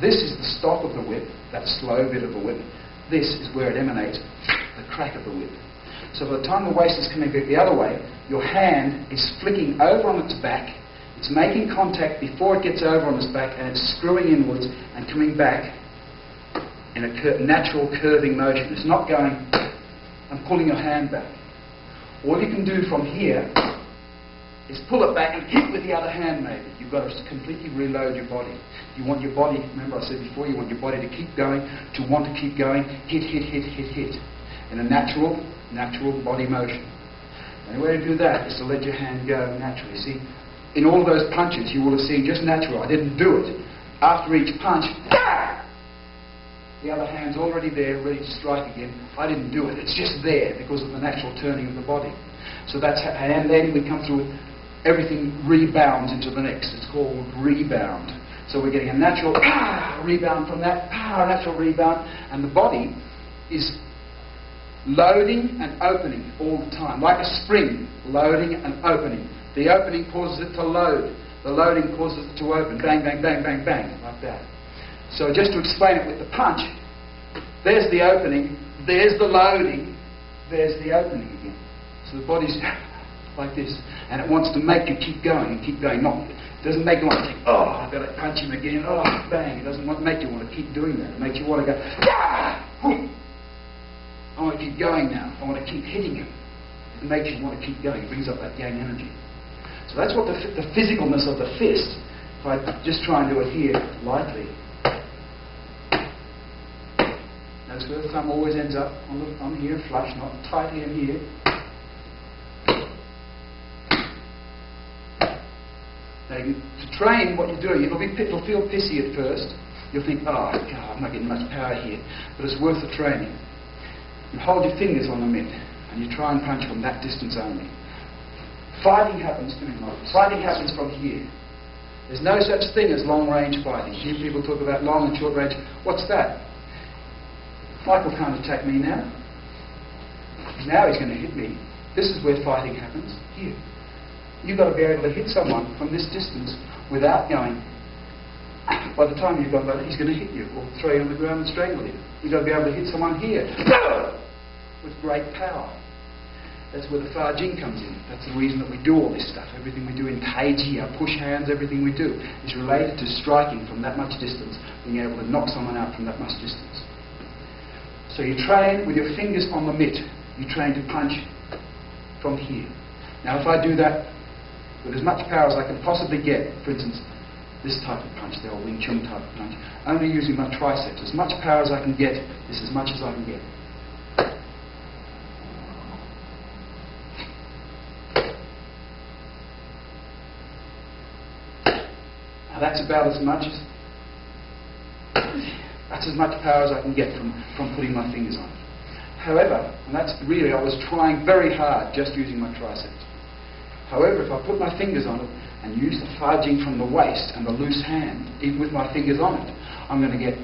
This is the stop of the whip, that slow bit of the whip. This is where it emanates, the crack of the whip. So by the time the waist is coming back the other way, your hand is flicking over on its back. It's making contact before it gets over on its back, and it's screwing inwards and coming back in a natural curving motion. It's not going and pulling your hand back. All you can do from here is pull it back and hit with the other hand maybe. You've got to completely reload your body. You want your body, remember I said before, you want your body to keep going, to want to keep going, hit, in a natural body motion. The only way to do that is to let your hand go naturally. See, in all those punches you will have seen just natural. I didn't do it. After each punch, the other hand's already there, ready to strike again. I didn't do it. It's just there because of the natural turning of the body. So that's how, and then we come through, everything rebounds into the next. It's called rebound. So we're getting a natural rebound from that, natural rebound, and the body is loading and opening all the time, like a spring, loading and opening. The opening causes it to load. The loading causes it to open. Bang, bang, bang, bang, bang, like that. So just to explain it with the punch, there's the opening, there's the loading, there's the opening again. So the body's like this, and it wants to make you keep going and keep going. It doesn't make you want to think, oh, I've got to punch him again, oh, bang. It doesn't make you want to keep doing that. It makes you want to go, ah! I want to keep going now. I want to keep hitting him. It makes you want to keep going. It brings up that yang energy. So that's what the physicalness of the fist. If I just try and do it here lightly. Notice where the thumb always ends up on here, flush, not tightly in here. Now, to train what you're doing, it'll feel pissy at first. You'll think, oh, God, I'm not getting much power here. But it's worth the training. You hold your fingers on the mitt, and you try and punch from that distance only. Fighting happens from here. There's no such thing as long-range fighting. Here people talk about long and short range. What's that? Michael can't attack me now. Now he's going to hit me. This is where fighting happens, here. You've got to be able to hit someone from this distance without going. By the time you've got that, he's going to hit you or throw you on the ground and strangle you. You've got to be able to hit someone here with great power. That's where the Fa Jing comes in. That's the reason that we do all this stuff. Everything we do in Taiji, our push hands, everything we do is related to striking from that much distance, being able to knock someone out from that much distance. So you train with your fingers on the mitt. You train to punch from here. Now if I do that with as much power as I can possibly get, for instance, this type of punch, the old Wing Chun type of punch, only using my triceps, as much power as I can get is as much as I can get. Now that's about as much power as I can get from putting my fingers on it. However, and that's really, I was trying very hard just using my triceps. However, if I put my fingers on it and use the Fa Jing from the waist and the loose hand, even with my fingers on it, I'm going to get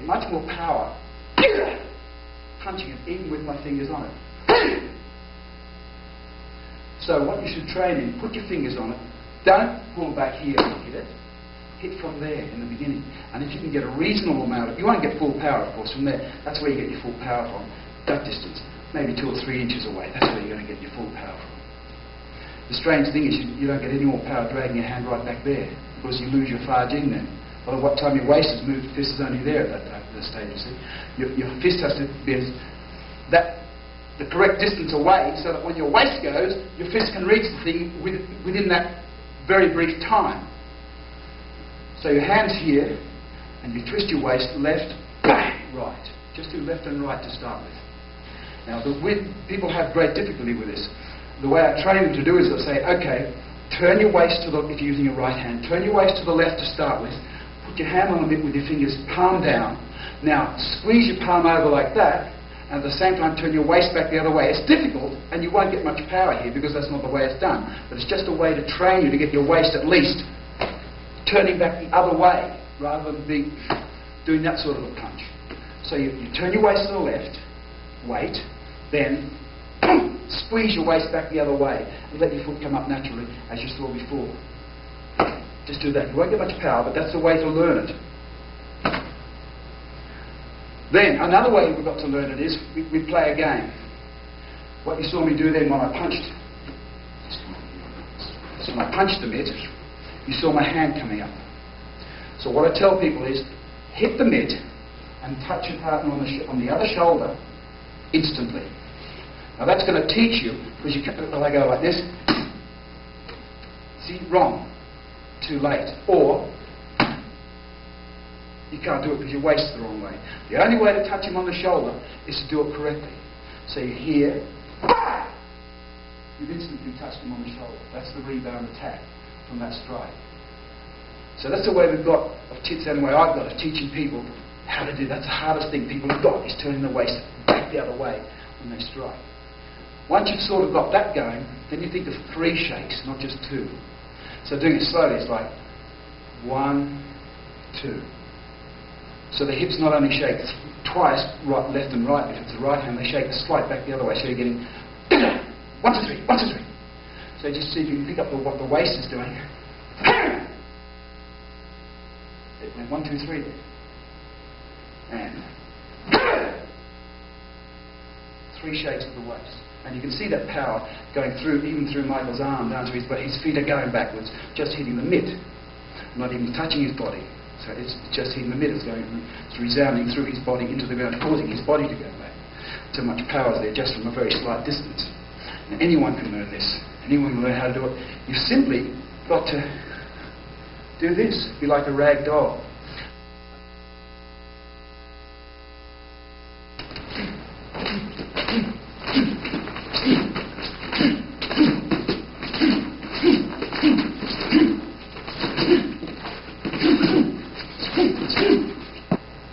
much more power punching it even with my fingers on it. So what you should train in, put your fingers on it, don't pull back here and hit it. Hit from there in the beginning. And if you can get a reasonable amount you won't get full power, of course, from there. That's where you get your full power from, that distance. Maybe 2 or 3 inches away. That's where you're going to get your full power from. The strange thing is you don't get any more power dragging your hand right back there because you lose your Fa Jing then. By the time your waist is moved, the fist is only there at that stage, you see. Your fist has to be the correct distance away so that when your waist goes, your fist can reach the thing within that very brief time. So your hand's here, and you twist your waist left, bang, right. Just do left and right to start with. Now, people have great difficulty with this. The way I train them to do is I say, okay, turn your waist to the, if you're using your right hand, turn your waist to the left to start with. Put your hand on the mitt with your fingers palm down. Now, squeeze your palm over like that, and at the same time turn your waist back the other way. It's difficult, and you won't get much power here because that's not the way it's done. But it's just a way to train you to get your waist at least turning back the other way rather than doing that sort of a punch. So you turn your waist to the left, wait, then squeeze your waist back the other way and let your foot come up naturally as you saw before. Just do that. You won't get much power, but that's the way to learn it. Then, another way we've got to learn it is we play a game. What you saw me do then when I punched, so when I punched the mitt, you saw my hand coming up. So what I tell people is, hit the mitt and touch your partner on the other shoulder instantly. Now that's going to teach you, because you can't, I go like this, see, wrong, too late, or you can't do it because your waist is the wrong way. The only way to touch him on the shoulder is to do it correctly. So you're here, you've instantly touched him on the shoulder. That's the rebound attack from that strike. So that's the way we've got, the way I've got of teaching people how to do. That's the hardest thing people have got, is turning the waist back the other way when they strike. Once you've sort of got that going, then you think of 3 shakes, not just 2. So doing it slowly, it's like 1, 2. So the hips not only shake twice, right, left and right, if it's the right hand, they shake the slight back the other way. So you're getting 1, 2, 3, 1, 2, 3. So just see if you can pick up what the waist is doing. It went 1, 2, 3 there. and 3 shakes of the waist. And you can see that power going through, even through Michael's arm down to his body. His feet are going backwards, just hitting the mitt, not even touching his body. So it's just hitting the mitt. It's resounding through his body into the ground, causing his body to go back. So much power is there just from a very slight distance. And anyone can learn this. Anyone can learn how to do it. You've simply got to do this. Be like a rag doll.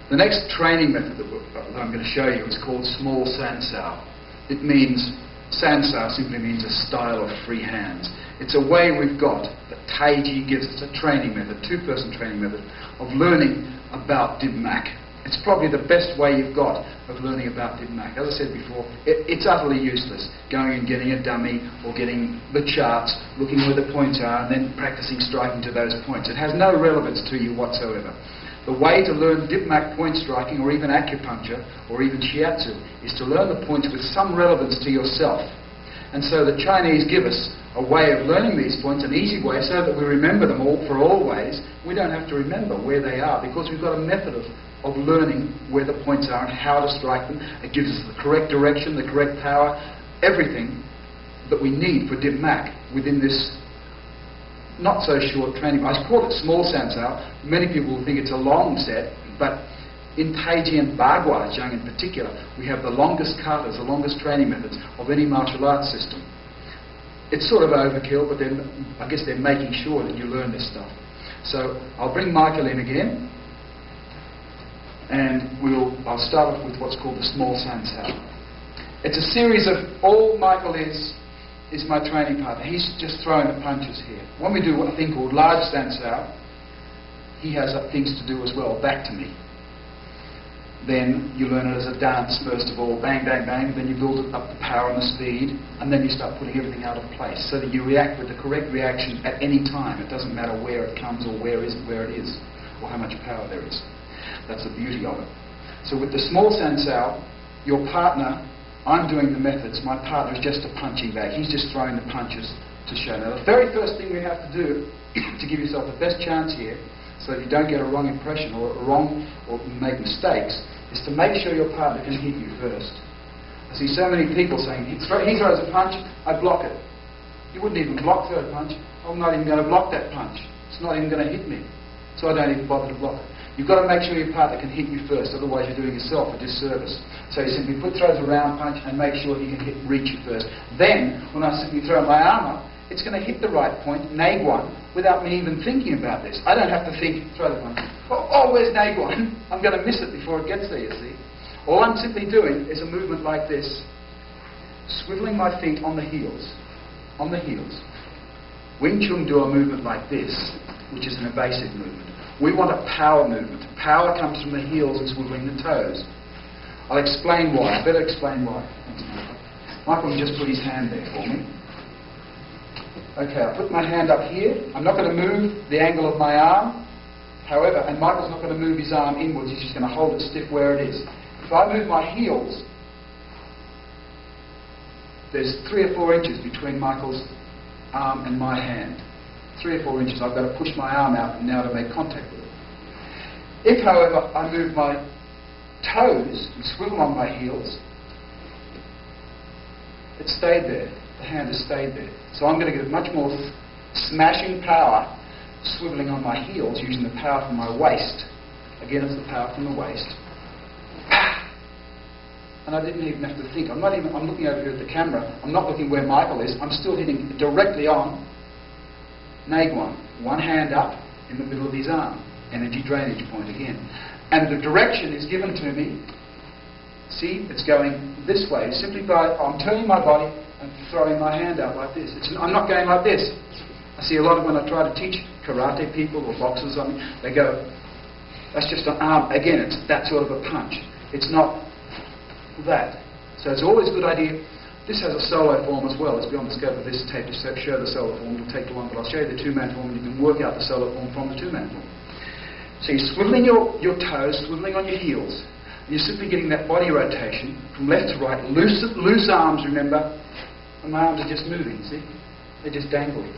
The next training method that I'm going to show you is called small sansao. It means, sansao simply means a style of free hands. It's a way we've got that Taiji gives us, a training method, 2-person training method, of learning about Dim Mak. It's probably the best way you've got of learning about Dim Mak. As I said before, it's utterly useless going and getting a dummy or getting the charts, looking where the points are, and then practicing striking to those points. It has no relevance to you whatsoever. The way to learn Dim Mak point striking, or even acupuncture, or even shiatsu, is to learn the points with some relevance to yourself. And so the Chinese give us a way of learning these points, an easy way, so that we remember them all for always. We don't have to remember where they are, because we've got a method of learning where the points are and how to strike them. It gives us the correct direction, the correct power, everything that we need for Dim Mak within this not so short training. I call it small sansao. Many people will think it's a long set, but in Taiji and Bagua Zhang in particular, we have the longest katas, the longest training methods of any martial arts system. It's sort of overkill, but then I guess they're making sure that you learn this stuff. So I'll bring Michael in again, and I'll start off with what's called the small sansao. It's a series of, all Michael is my training partner. He's just throwing the punches here. When we do a thing called large sansao, he has things to do as well, back to me. Then you learn it as a dance first of all, bang, bang, bang, then you build up the power and the speed, and then you start putting everything out of place so that you react with the correct reaction at any time. It doesn't matter where it comes or where it is, or how much power there is. That's the beauty of it. So with the small sansao, your partner, I'm doing the methods, my partner is just a punching bag. He's just throwing the punches to show. Now the very first thing we have to do to give yourself the best chance here, so that you don't get a wrong impression or make mistakes, is to make sure your partner can hit you first. I see so many people saying, he throws a punch, I block it. You wouldn't even block third punch. I'm not even going to block that punch. It's not even going to hit me. So I don't even bother to block it. You've got to make sure your partner can hit you first, otherwise you're doing yourself a disservice. So you simply throws a round punch and make sure he can reach you first. Then, when I simply throw my arm up, it's going to hit the right point, Naguan, without me even thinking about this. I don't have to think, throw the punch. Oh, where's Naguan? I'm going to miss it before it gets there, you see. All I'm simply doing is a movement like this, swiveling my feet on the heels. On the heels. Wing Chun do a movement like this, which is an evasive movement. We want a power movement. Power comes from the heels and swiveling the toes. I'll explain why. I better explain why. Thanks, Michael. Michael can just put his hand there for me. Okay, I'll put my hand up here. I'm not going to move the angle of my arm. However, and Michael's not going to move his arm inwards. He's just going to hold it stiff where it is. If I move my heels, there's 3 or 4 inches between Michael's arm and my hand. 3 or 4 inches. I've got to push my arm out now to make contact with it. If, however, I move my toes and swivel on my heels, it stayed there. The hand has stayed there. So I'm going to get much more smashing power swiveling on my heels using the power from my waist. Again, it's the power from the waist. And I didn't even have to think. I'm looking over here at the camera. I'm not looking where Michael is. I'm still hitting directly on Naguan. One hand up in the middle of his arm. Energy drainage point again. And the direction is given to me. See, it's going this way. Simply by, I'm turning my body and throwing my hand out like this. I'm not going like this. I see a lot of when I try to teach karate people or boxers, they go, that's just an arm. Again, it's that sort of a punch. It's not that. So it's always a good idea. This has a solo form as well. It's beyond the scope of this tape to show the solo form. It'll take too long, but I'll show you the 2-man form, and you can work out the solo form from the 2-man form. So you're swiveling your toes, swiveling on your heels. And you're simply getting that body rotation from left to right. Loose arms, remember. And my arms are just moving, see? They're just dangling.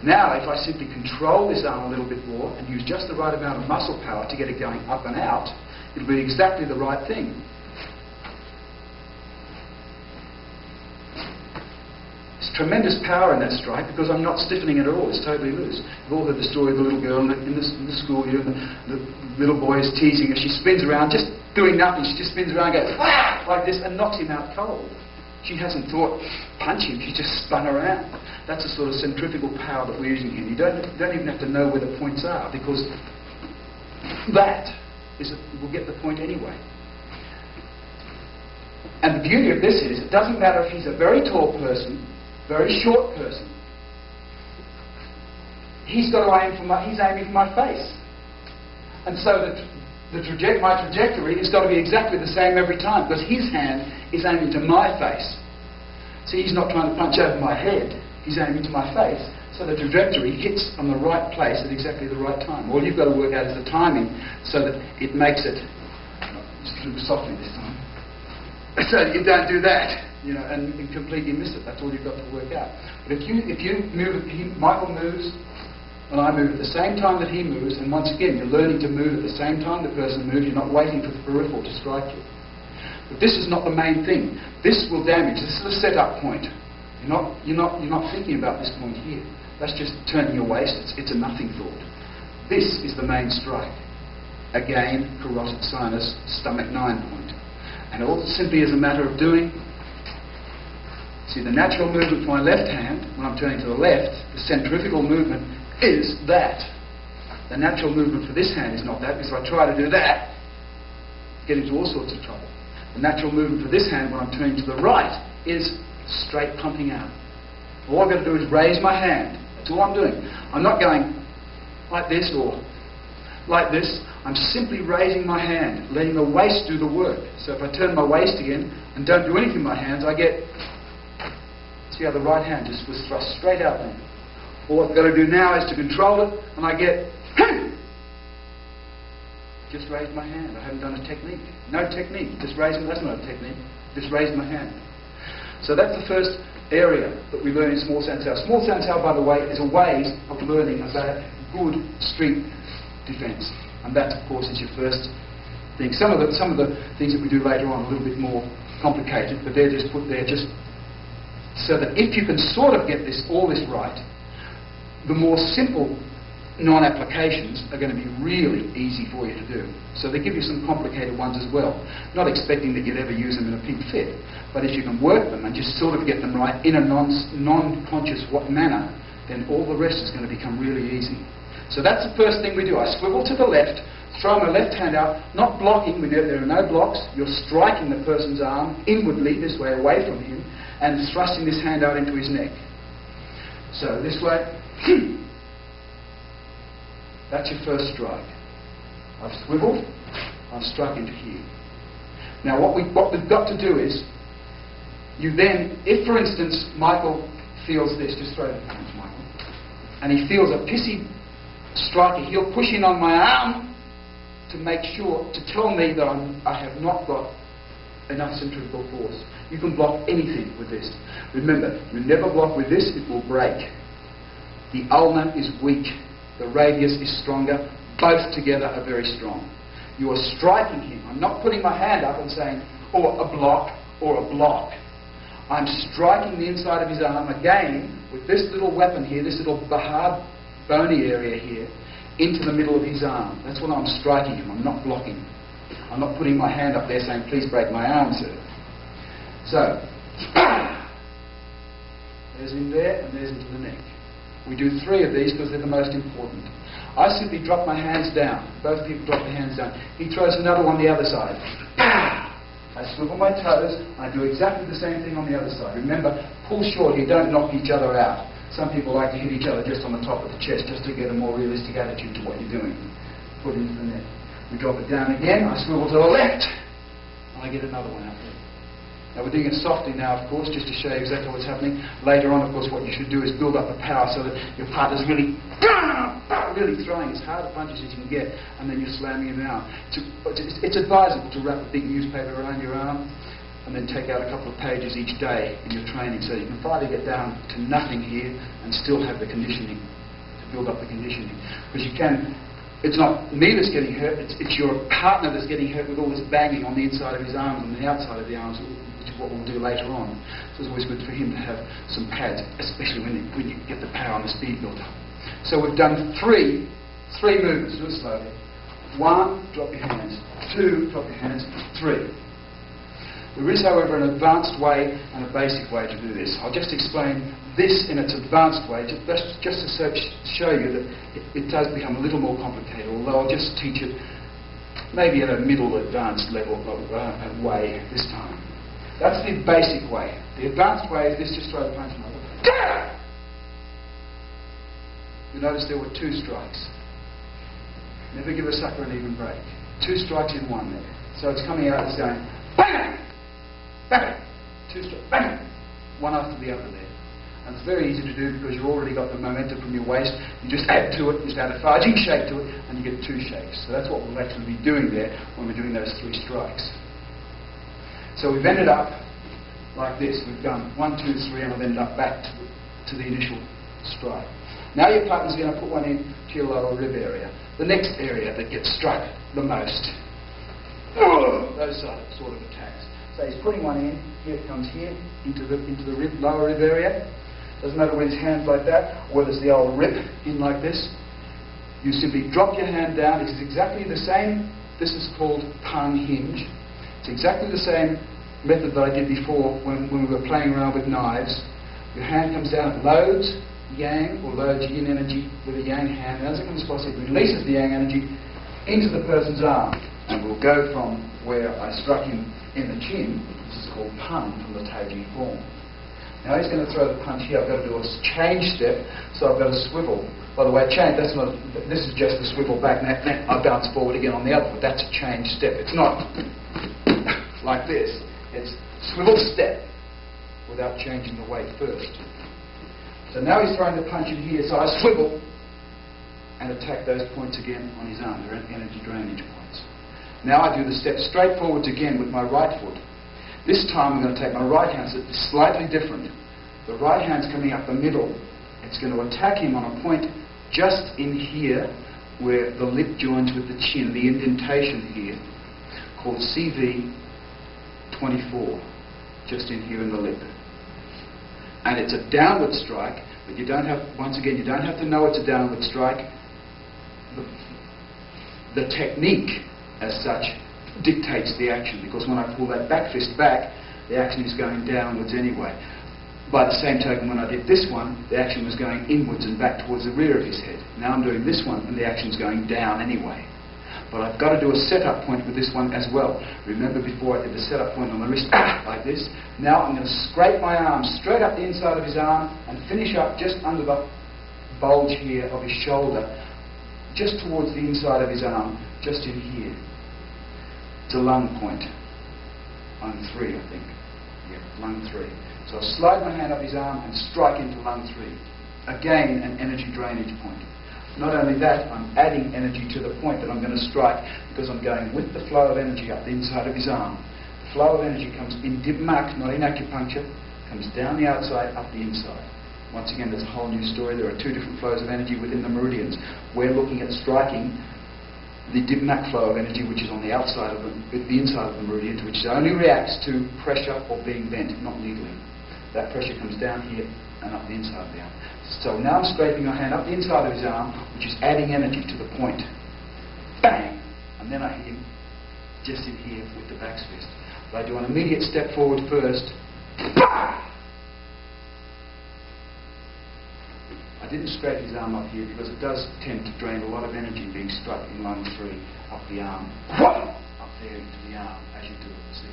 Now, if I simply control this arm a little bit more and use just the right amount of muscle power to get it going up and out, it'll be exactly the right thing. There's tremendous power in that strike because I'm not stiffening it at all. It's totally loose. You've all heard the story of the little girl in the school here, and the little boy is teasing her. She spins around, just doing nothing. She just spins around and goes, "Wah!" like this, and knocks him out cold. She hasn't thought, punch him, she just spun around. That's the sort of centrifugal power that we're using here. You don't even have to know where the points are, because that will get the point anyway. And the beauty of this is, it doesn't matter if he's a very tall person, very short person. He's aiming for my face. And so my trajectory has got to be exactly the same every time, because his hand is aiming to my face. See, he's not trying to punch over my head, he's aiming to my face. So the trajectory hits on the right place at exactly the right time. All you've got to work out is the timing so that it makes it, just a little softly this time, so you don't do that, and completely miss it. That's all you've got to work out. But if you move, Michael moves, and I move at the same time that he moves, and once again, you're learning to move at the same time the person moves. You're not waiting for the peripheral to strike you. But this is not the main thing. This will damage. This is the setup point. You're not thinking about this point here. That's just turning your waist. It's a nothing thought. This is the main strike. Again, carotid sinus, stomach 9 point. And all simply is a matter of doing. See, the natural movement for my left hand, when I'm turning to the left, the centrifugal movement is that. The natural movement for this hand is not that, because if I try to do that, I get into all sorts of trouble. The natural movement for this hand when I'm turning to the right is straight pumping out. All I've got to do is raise my hand. That's all I'm doing. I'm not going like this or like this. I'm simply raising my hand, letting the waist do the work. So if I turn my waist again and don't do anything with my hands, I get, see how the right hand just was thrust straight out there. All I've got to do now is to control it, and I get, just raised my hand. I haven't done a technique. No technique. Just raising, that's not a technique. Just raised my hand. So that's the first area that we learn in small Sanzao. Small Sanzao, by the way, is a way of learning about good street defense. And that, of course, is your first thing. Some of the things that we do later on are a little bit more complicated, but they're just put there just so that if you can sort of get all this right, the more simple non-applications are going to be really easy for you to do. So they give you some complicated ones as well. Not expecting that you'd ever use them in a pig fit, but if you can work them and just sort of get them right in a non-conscious manner, then all the rest is going to become really easy. So that's the first thing we do. I swivel to the left, throw my left hand out, not blocking. There are no blocks. You're striking the person's arm inwardly, this way away from him, and thrusting this hand out into his neck. So this way. That's your first strike. I've swiveled, I've struck into here. Now what we've got to do is, you then, if for instance Michael feels this, just throw the punch, Michael, and he feels a pissy striker, he'll push in on my arm to make sure, to tell me that I have not got enough centrifugal force. You can block anything with this. Remember, you never block with this, it will break. The ulna is weak. The radius is stronger. Both together are very strong. You are striking him. I'm not putting my hand up and saying, or a block, or a block. I'm striking the inside of his arm again with this little weapon here, this little hard, bony area here, into the middle of his arm. That's when I'm striking him. I'm not blocking. I'm not putting my hand up there saying, please break my arm, sir. So, there's in there and there's into the neck. We do 3 of these because they're the most important. I simply drop my hands down. Both people drop their hands down. He throws another one the other side. I swivel my toes. I do exactly the same thing on the other side. Remember, pull short here. Don't knock each other out. Some people like to hit each other just on the top of the chest just to get a more realistic attitude to what you're doing. Put it into the neck. We drop it down again. I swivel to the left. And I get another one out there. Now we're doing it softly now, of course, just to show you exactly what's happening. Later on, of course, what you should do is build up the power so that your partner's really throwing as hard a punches as you can get, and then you're slamming him out. It's advisable to wrap a big newspaper around your arm and then take out a couple of pages each day in your training so you can finally get down to nothing here and still have the conditioning, to build up the conditioning. Because you can, it's not me that's getting hurt, it's your partner that's getting hurt with all this banging on the inside of his arms and the outside of the arms, which is what we'll do later on. So it's always good for him to have some pads, especially when you get the power and the speed built up. So we've done three movements. Do it slowly. 1, drop your hands. 2, drop your hands. 3. There is, however, an advanced way and a basic way to do this. I'll just explain this in its advanced way, just to show you that it does become a little more complicated, although I'll just teach it maybe at a middle advanced level way this time. That's the basic way. The advanced way is this: just throw the punch and you notice there were 2 strikes. Never give a sucker an even break. 2 strikes in one there. So it's coming out, it's going bang! Bang! 2 strikes, bang! One after the other there. And it's very easy to do because you've already got the momentum from your waist. You just add to it, just add a fudging shake to it, and you get 2 shakes. So that's what we'll actually be doing there when we're doing those 3 strikes. So we've ended up like this. We've done 1, 2, 3, and we've ended up back to the initial strike. Now your partner's going to put one in to your lower rib area. The next area that gets struck the most. Those sort of attacks. So he's putting one in, here it comes here, into the rib, lower rib area. Doesn't matter whether his hand's like that, or whether it's the old rip in like this. You simply drop your hand down. This is exactly the same. This is called tongue hinge. It's exactly the same method that I did before when we were playing around with knives. Your hand comes down, it loads yang or loads yin energy with a yang hand. As it comes across, it releases the yang energy into the person's arm. And we'll go from where I struck him in the chin, this is called pun from the Taiji form. Now he's going to throw the punch here. I've got to do a change step, so I've got to swivel. By the way, change, that's not, this is just the swivel back, and I bounce forward again on the other, but that's a change step. It's not like this. It's swivel step without changing the weight first. So now he's throwing the punch in here, so I swivel and attack those points again on his arm. They're energy drainage points. Now I do the step straight forwards again with my right foot. This time I'm going to take my right hand, so it's slightly different. The right hand's coming up the middle. It's going to attack him on a point just in here where the lip joins with the chin, the indentation here, called CV24, just in here in the lip. And it's a downward strike, but you don't have, once again, you don't have to know it's a downward strike. The technique as such dictates the action, because when I pull that back fist back, the action is going downwards anyway. By the same token, when I did this one, the action was going inwards and back towards the rear of his head. Now I'm doing this one, and the action's going down anyway. But I've got to do a setup point with this one as well. Remember before I did the setup point on the wrist, like this. Now I'm going to scrape my arm straight up the inside of his arm and finish up just under the bulge here of his shoulder, just towards the inside of his arm, just in here. It's a lung point. Lung 3, I think. Yeah, lung 3. So I'll slide my hand up his arm and strike into lung 3. Again, an energy drainage point. Not only that, I'm adding energy to the point that I'm going to strike, because I'm going with the flow of energy up the inside of his arm. The flow of energy comes in Dim Mak, not in acupuncture, comes down the outside, up the inside. Once again, there's a whole new story. There are 2 different flows of energy within the meridians. We're looking at striking the Dim Mak flow of energy, which is on the outside of the inside of the meridians, which only reacts to pressure or being bent, not needling. That pressure comes down here and up the inside of the arm. So now I'm scraping my hand up the inside of his arm, which is adding energy to the point. Bang! And then I hit him just in here with the back fist. But I do an immediate step forward first. Bah! I didn't scrape his arm up here because it does tend to drain a lot of energy being struck in lung 3 up the arm. Up there into the arm as you do it, see?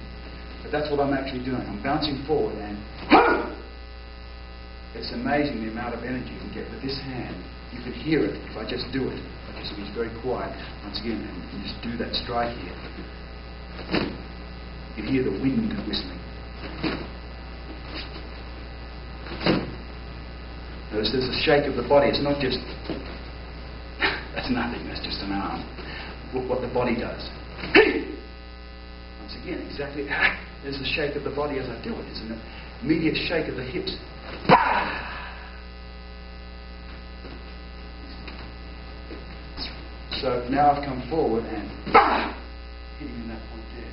But that's what I'm actually doing. I'm bouncing forward and it's amazing the amount of energy you can get with this hand. You can hear it if I just do it. I just be very quiet once again and just do that strike here. You can hear the wind whistling. notice there's a shake of the body. It's not just, that's nothing, that's just an arm. What the body does. Once again, exactly, there's a shake of the body as I do it. It's an immediate shake of the hips. So now I've come forward and hitting in that point there.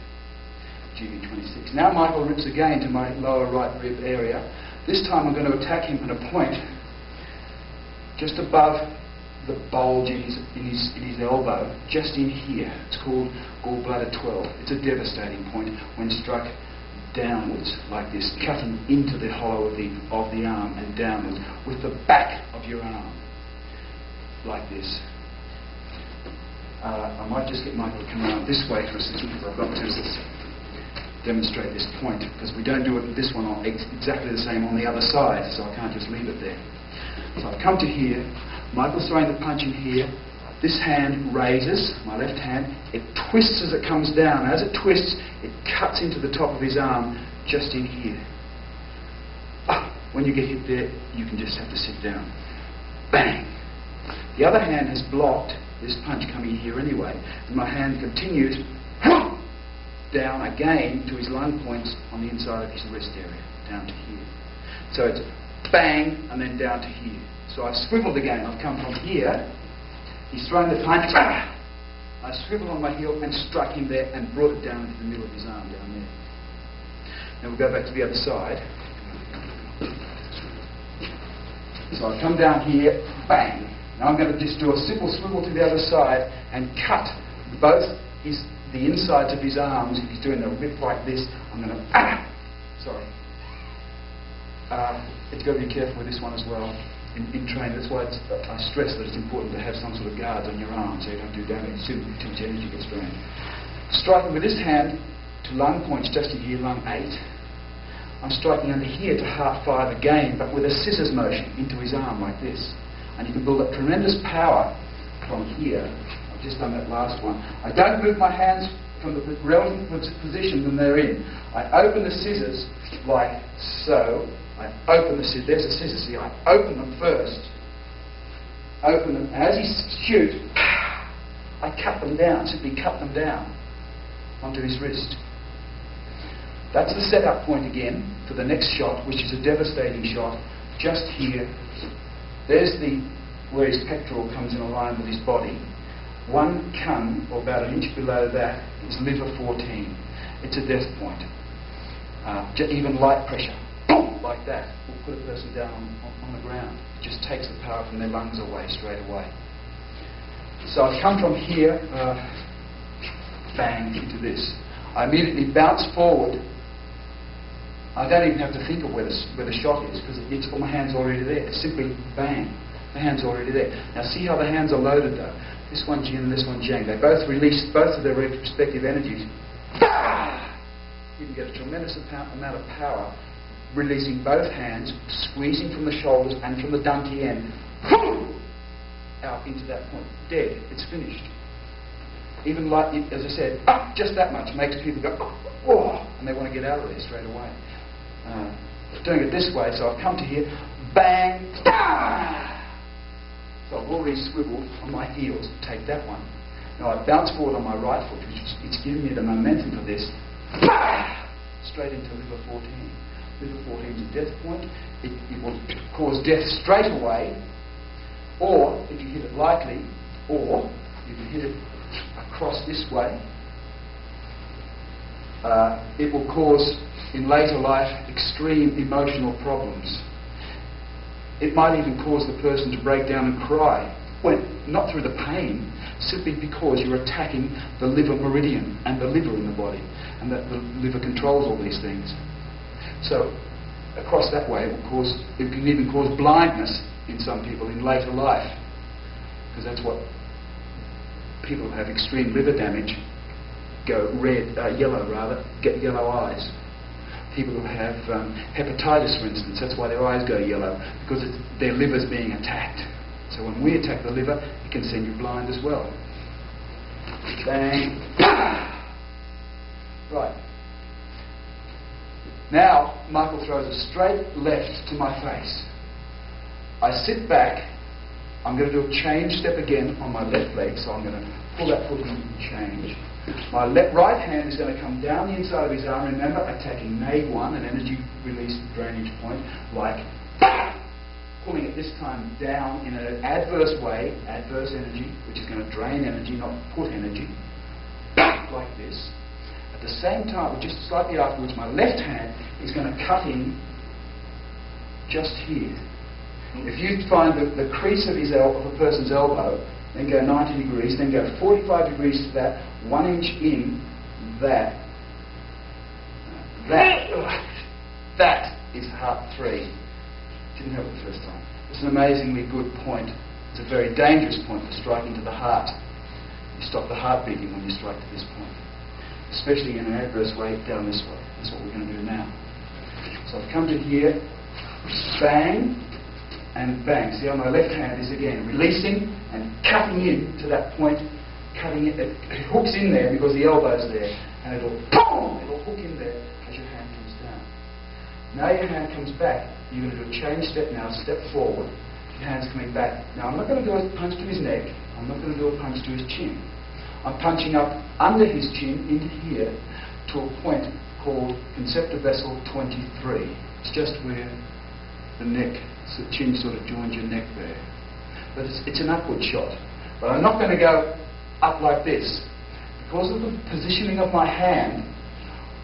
GB26. Now Michael rips again to my lower right rib area. This time I'm going to attack him at a point just above the bulge in his elbow, just in here. It's called gallbladder 12. It's a devastating point when struck downwards like this, cutting into the hollow of the arm and downwards with the back of your arm like this. I might just get Michael to come around this way for a second because I've got to demonstrate this point, because we don't do it with this one exactly the same on the other side, so I can't just leave it there. So I've come to here, Michael's throwing the punch in here, this hand raises, my left hand, it twists as it comes down. As it twists, it cuts into the top of his arm just in here. When you get hit there, you can just have to sit down. Bang! The other hand has blocked this punch coming here anyway, and my hand continues down again to his lung points on the inside of his wrist area, down to here. So it's bang, and then down to here. So I've swiveled again. I've come from here, he's thrown the punch, I swiveled on my heel and struck him there and brought it down into the middle of his arm down there. Now we'll go back to the other side. So I come down here, bang. Now I'm going to just do a simple swivel to the other side and cut both the insides of his arms. If he's doing a rip like this, I'm going to, sorry. It's got to be careful with this one as well. In training, that's why I stress that it's important to have some sort of guards on your arm so you don't do damage. Too much energy gets drained. Striking with this hand to lung points just in here, lung 8. I'm striking under here to heart 5 again, but with a scissors motion into his arm like this. And you can build up tremendous power from here. I've just done that last one. I don't move my hands from the relative position when they're in. I open the scissors like so. I open the scissors. There's a scissor. See, I open them first. Open them. And as he shoots, I cut them down. Simply cut them down onto his wrist. That's the setup point again for the next shot, which is a devastating shot just here. There's where his pectoral comes in a line with his body. One cun, or about an inch below that, is liver 14. It's a death point. Even light pressure, boom, like that, will put a person down on the ground. It just takes the power from their lungs away straight away. So I've come from here, bang, into this. I immediately bounce forward. I don't even have to think of where the shot is, because my hand's already there. It's simply bang. The hand's already there. Now see how the hands are loaded though. This one's yin and this one's yang. They both release both of their respective energies. You can get a tremendous amount of power releasing both hands, squeezing from the shoulders and from the donkey end out into that point. Dead. It's finished. Even like, as I said, just that much makes people go, oh, and they want to get out of there straight away. Doing it this way, so I've come to here, bang, so I've already swiveled on my heels to take that one. Now I bounce forward on my right foot, which it's giving me the momentum for this, straight into liver 14. Liver 14 is a death point. It will cause death straight away, or if you hit it lightly, or you can hit it across this way. It will cause, in later life, extreme emotional problems. It might even cause the person to break down and cry. Well, not through the pain, simply because you're attacking the liver meridian and the liver in the body, and that the liver controls all these things. So, across that way, it can even cause blindness in some people in later life, because that's what people who have extreme liver damage go yellow rather, get yellow eyes. People who have hepatitis, for instance, that's why their eyes go yellow, because their liver's being attacked. So when we attack the liver, it can send you blind as well. Bang. Right. Now, Michael throws a straight left to my face. I sit back. I'm going to do a change step again on my left leg, so I'm going to pull that foot in and change. My right hand is going to come down the inside of his arm, remember, attacking neg 1, an energy release drainage point, like pulling it this time down in an adverse way, adverse energy, which is going to drain energy, not put energy, like this. At the same time, just slightly afterwards, my left hand is going to cut in just here. If you find the crease of a person's elbow, then go 90 degrees, then go 45 degrees to that, 1 inch in, that is heart 3. Didn't have it the first time. It's an amazingly good point. It's a very dangerous point for striking to the heart. You stop the heart beating when you strike to this point, especially in an adverse way down this way. That's what we're going to do now. So I've come to here, bang, and bang. See, on my left hand is again releasing and cutting in to that point, cutting it. It hooks in there because the elbow's there, and it'll boom, it'll hook in there as your hand comes down. Now your hand comes back. You're going to do a change step now, step forward. Your hand's coming back. Now I'm not going to do a punch to his neck. I'm not going to do a punch to his chin. I'm punching up under his chin into here to a point called conceptor vessel 23. It's just where the neck, so the chin sort of joins your neck there. But it's an upward shot. But I'm not going to go up like this. Because of the positioning of my hand,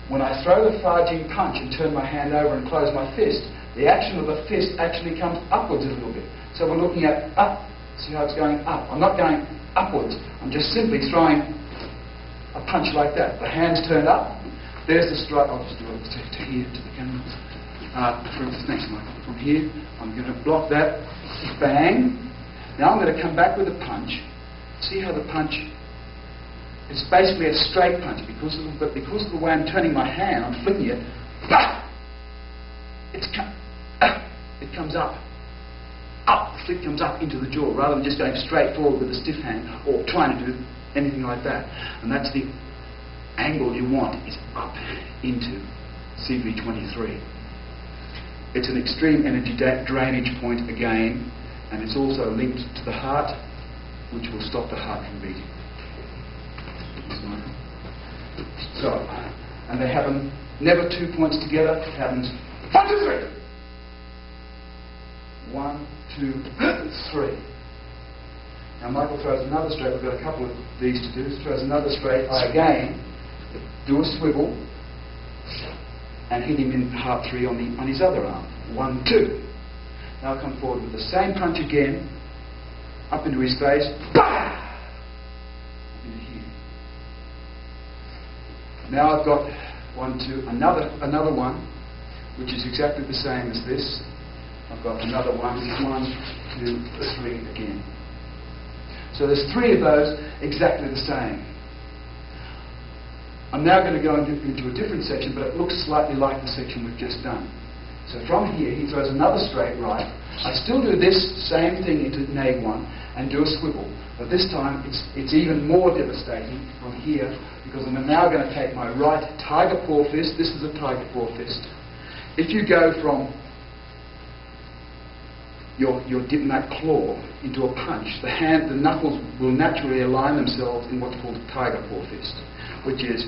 when I throw the farging punch and turn my hand over and close my fist, the action of the fist actually comes upwards a little bit. So we're looking at up. See how it's going up? I'm not going upwards. I'm just simply throwing a punch like that. The hand's turned up. There's the strike. I'll just do it to here, to the camera. Thanks, Michael. From here, I'm going to block that. Bang. Now I'm going to come back with a punch. See how the punch, it's basically a straight punch. But because of the way I'm turning my hand, I'm flicking it. It comes up. Up. The flick comes up into the jaw rather than just going straight forward with a stiff hand or trying to do anything like that. And that's the angle you want, is up into CV23. It's an extreme energy drainage point again, and it's also linked to the heart, which will stop the heart from beating. So, and they happen never 2 points together, it happens 1, 2, 3. 1, 2, 3. Now Michael throws another straight. We've got a couple of these to do. He throws another straight. I again do a swivel and hit him in heart 3 on his other arm. 1, 2. Now I come forward with the same punch again, up into his face. Bah! Up into here. Now I've got 1, 2, another one, which is exactly the same as this. I've got another one, 1, 2, 3 again. So there's 3 of those exactly the same. I'm now going to go into a different section, but it looks slightly like the section we've just done. So from here, he throws another straight right. I still do this same thing into neg 1 and do a swivel. But this time, it's even more devastating from here, because I'm now going to take my right tiger paw fist. This is a tiger paw fist. If you go from your Dim Mak claw into a punch, the knuckles will naturally align themselves in what's called a tiger paw fist, which is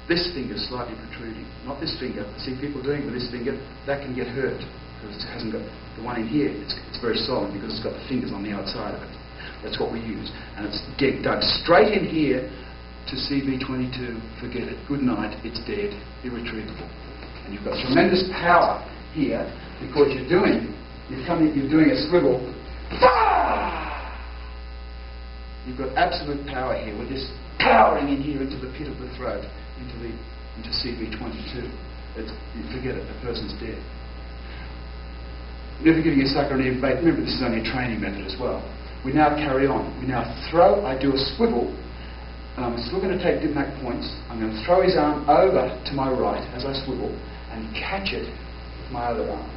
this finger slightly protruding, not this finger. See people doing it with this finger, that can get hurt because it hasn't got the one in here. It's very solid because it's got the fingers on the outside of it. That's what we use, and it's dug straight in here to CV22. Forget it. Good night. It's dead, irretrievable, and you've got tremendous power here because you're doing a swivel. You've got absolute power here. We're just powering in here into the pit of the throat, into CV22. You forget it. The person's dead. Never giving a sucker any bait. Remember, this is only a training method as well. We now carry on. We now throw. I do a swivel. I'm still going to take Dim Mak points. I'm going to throw his arm over to my right as I swivel and catch it with my other arm.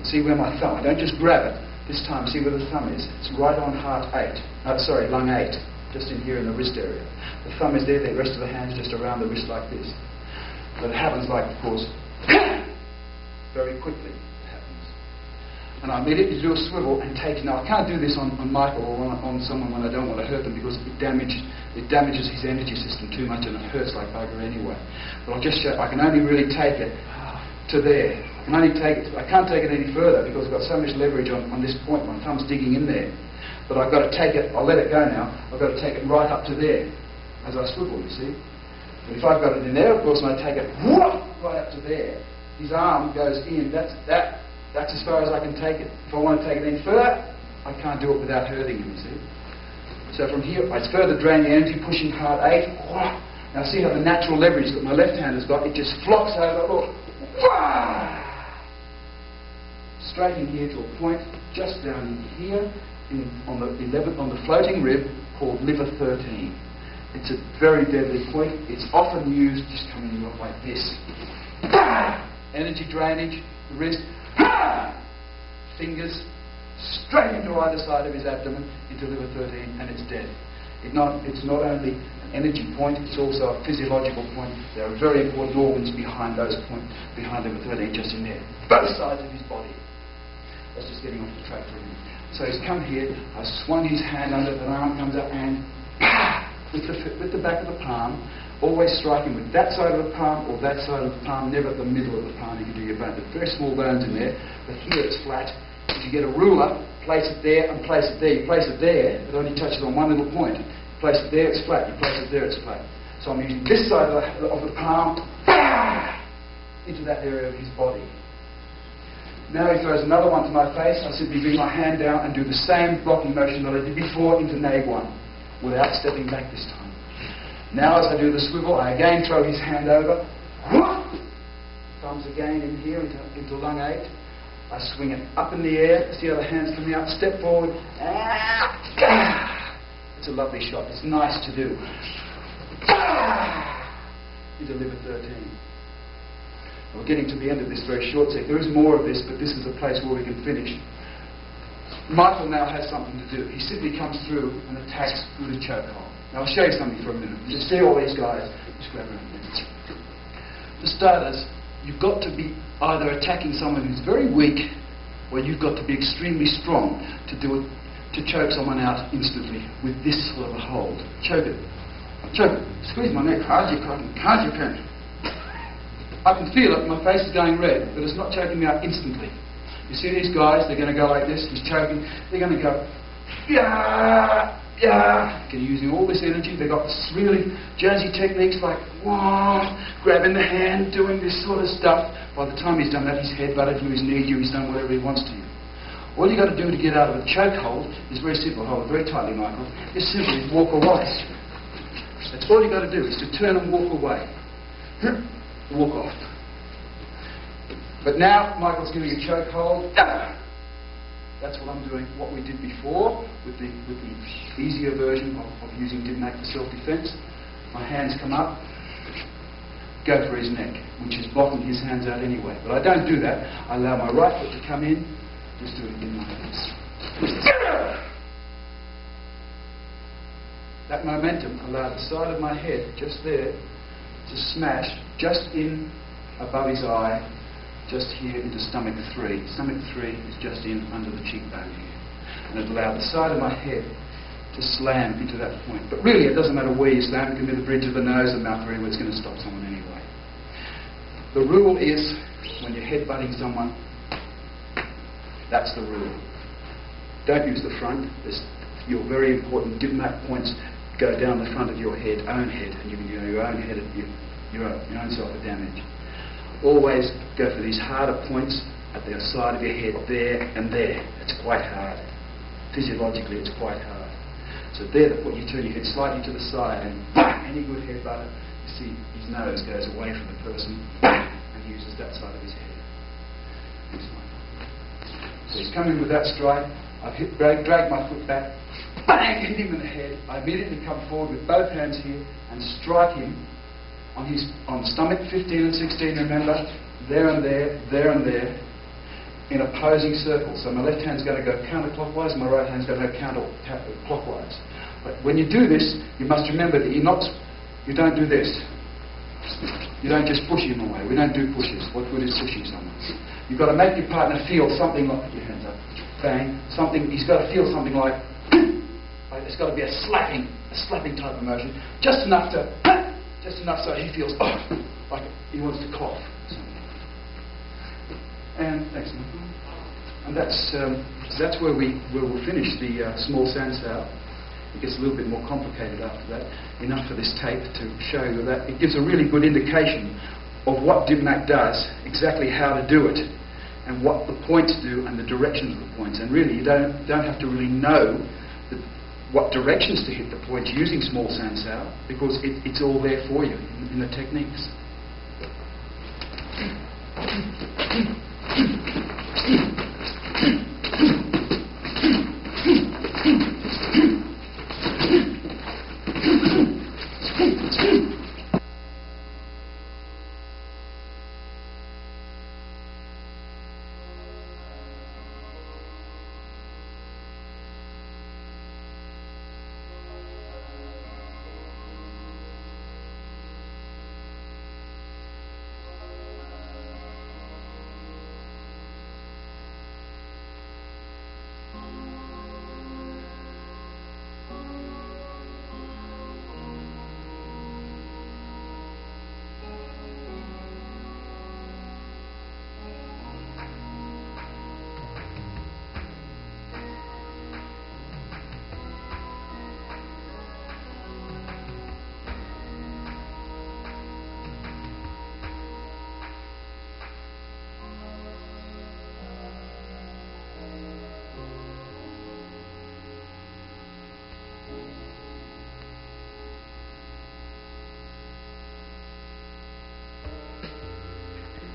See where my thumb, I don't just grab it. This time, see where the thumb is. It's right on heart 8. Lung 8. Just in here in the wrist area. The thumb is there, the rest of the hand's just around the wrist like this. But it happens like, of course, very quickly it happens. And I immediately do a swivel and take. Now I can't do this on Michael or on someone when I don't want to hurt them, because it damages his energy system too much and it hurts like bugger anyway. But I'll just show. I can only really take it to there. I can only take it. I can't take it any further because I've got so much leverage on this point. My thumb's digging in there. But I've got to take it. I'll let it go now. I've got to take it right up to there as I swivel. You see. But if I've got it in there, of course, and I take it right up to there, his arm goes in. That's as far as I can take it. If I want to take it any further, I can't do it without hurting him, you see. So from here, I further drain the energy, pushing hard 8. Now see how the natural leverage that my left hand has got, it just flops over, look. Straight in here to a point, just down in here, on the floating rib, called liver 13. It's a very deadly point. It's often used just coming in like this. Energy drainage, the wrist, fingers straight into either side of his abdomen, into liver 13, and it's dead. It's not only an energy point, it's also a physiological point. There are very important organs behind those points, behind liver 13, just in there. Both sides of his body. That's just getting off the track for him. So he's come here, I've swung his hand under, the arm comes up, and with the back of the palm, always striking with that side of the palm or that side of the palm, never the middle of the palm. You can do your bone. There's very small bones in there, but here it's flat. If you get a ruler, place it there and place it there. You place it there, it only touches on one little point. You place it there, it's flat. You place it there, it's flat. So I'm using this side of the palm into that area of his body. Now he throws another one to my face. I simply bring my hand down and do the same blocking motion that I did before into neg 1, without stepping back this time. Now as I do the swivel, I again throw his hand over. Thumbs again in here into lung 8. I swing it up in the air. See how the hand's coming out. Step forward. It's a lovely shot. It's nice to do. Into liver 13. We're getting to the end of this very short sec. There is more of this, but this is a place where we can finish. Michael now has something to do. He simply comes through and attacks with a chokehold. Now I'll show you something for a minute. You see all these guys. Just grab around there. For starters, you've got to be either attacking someone who's very weak, or you've got to be extremely strong to do it, to choke someone out instantly with this sort of a hold. Choke it. Choke it. Squeeze my neck hard you can. Hard you can. I can feel it. My face is going red, but it's not choking me out instantly. You see these guys? They're going to go like this. He's choking. They're going to go, yeah, yeah. They're using all this energy. They've got this really jazzy techniques like, whoa, grabbing the hand, doing this sort of stuff. By the time he's done that, he's headbutted you, he's kneed you, he's done whatever he wants to you. All you got to do to get out of a chokehold is very simple. Hold it very tightly, Michael. Just simply walk away. That's all you got to do, is to turn and walk away. Walk off. But now Michael's giving a chokehold. That's what I'm doing. What we did before with the easier version of using Dim Mak for self-defense. My hands come up, go for his neck, which is blocking his hands out anyway. But I don't do that. I allow my right foot to come in. Just do it again like this. That momentum allowed the side of my head just there to smash just in above his eye, just here into stomach 3. Stomach 3 is just in under the cheekbone here. And it allowed the side of my head to slam into that point. But really it doesn't matter where you slam. It can be the bridge of the nose, the mouth, or anywhere. It's going to stop someone anyway. The rule is, when you're headbutting someone, that's the rule. Don't use the front. Your very important Dim Mak points go down the front of your head, and you can your own head, your own self damage. Always go for these harder points at the side of your head, there and there. It's quite hard. Physiologically, it's quite hard. So there, you turn your head slightly to the side, and any good headbutter, you see his nose goes away from the person, and he uses that side of his head. So he's coming with that strike. I've dragged my foot back, bang, hit him in the head. I immediately come forward with both hands here and strike him on stomach 15 and 16, remember, there and there, in opposing circles. So my left hand's going to go counterclockwise, and my right hand's going to go counterclockwise. But when you do this, you must remember that you don't do this. You don't just push him away. We don't do pushes. What good is pushing someone? You've got to make your partner feel something like, your hands up, bang, something, he's got to feel something like it's got to be a slapping type of motion, just enough so he feels, like he wants to cough. And excellent. And that's where we'll finish the small sandsail. It gets a little bit more complicated after that. Enough for this tape to show you that it gives a really good indication of what Dim Mak does, exactly how to do it, and what the points do and the directions of the points. And really, you don't have to really know what directions to hit the points using small sandsail, because it's all there for you in the techniques.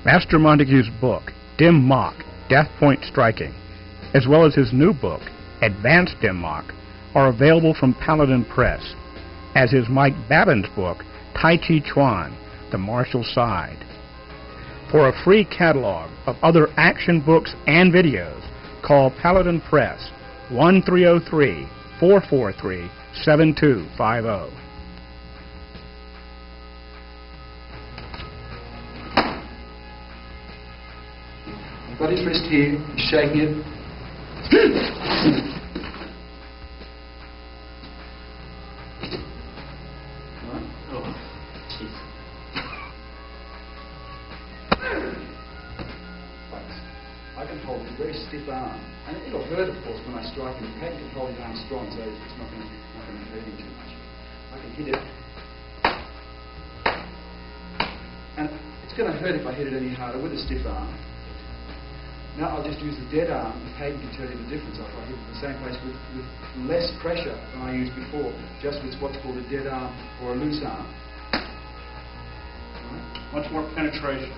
Master Montague's book, Dim Mak, Death Point Striking, as well as his new book, Advanced Dim Mak, are available from Paladin Press, as is Mike Babin's book, Tai Chi Chuan, The Martial Side. For a free catalog of other action books and videos, call Paladin Press 1-303-443-7250. Got his wrist here, he's shaking it. Right. Oh, jeez. I can hold a very stiff arm, and it'll hurt, of course, when I strike him. Pat can hold his arm strong, so it's not going to hurt him too much. I can hit it, and it's going to hurt if I hit it any harder with a stiff arm. Now I'll just use the dead arm. The Hayden can tell you the difference. I'll hit it in the same place with less pressure than I used before, just with what's called a dead arm or a loose arm. Much more penetration.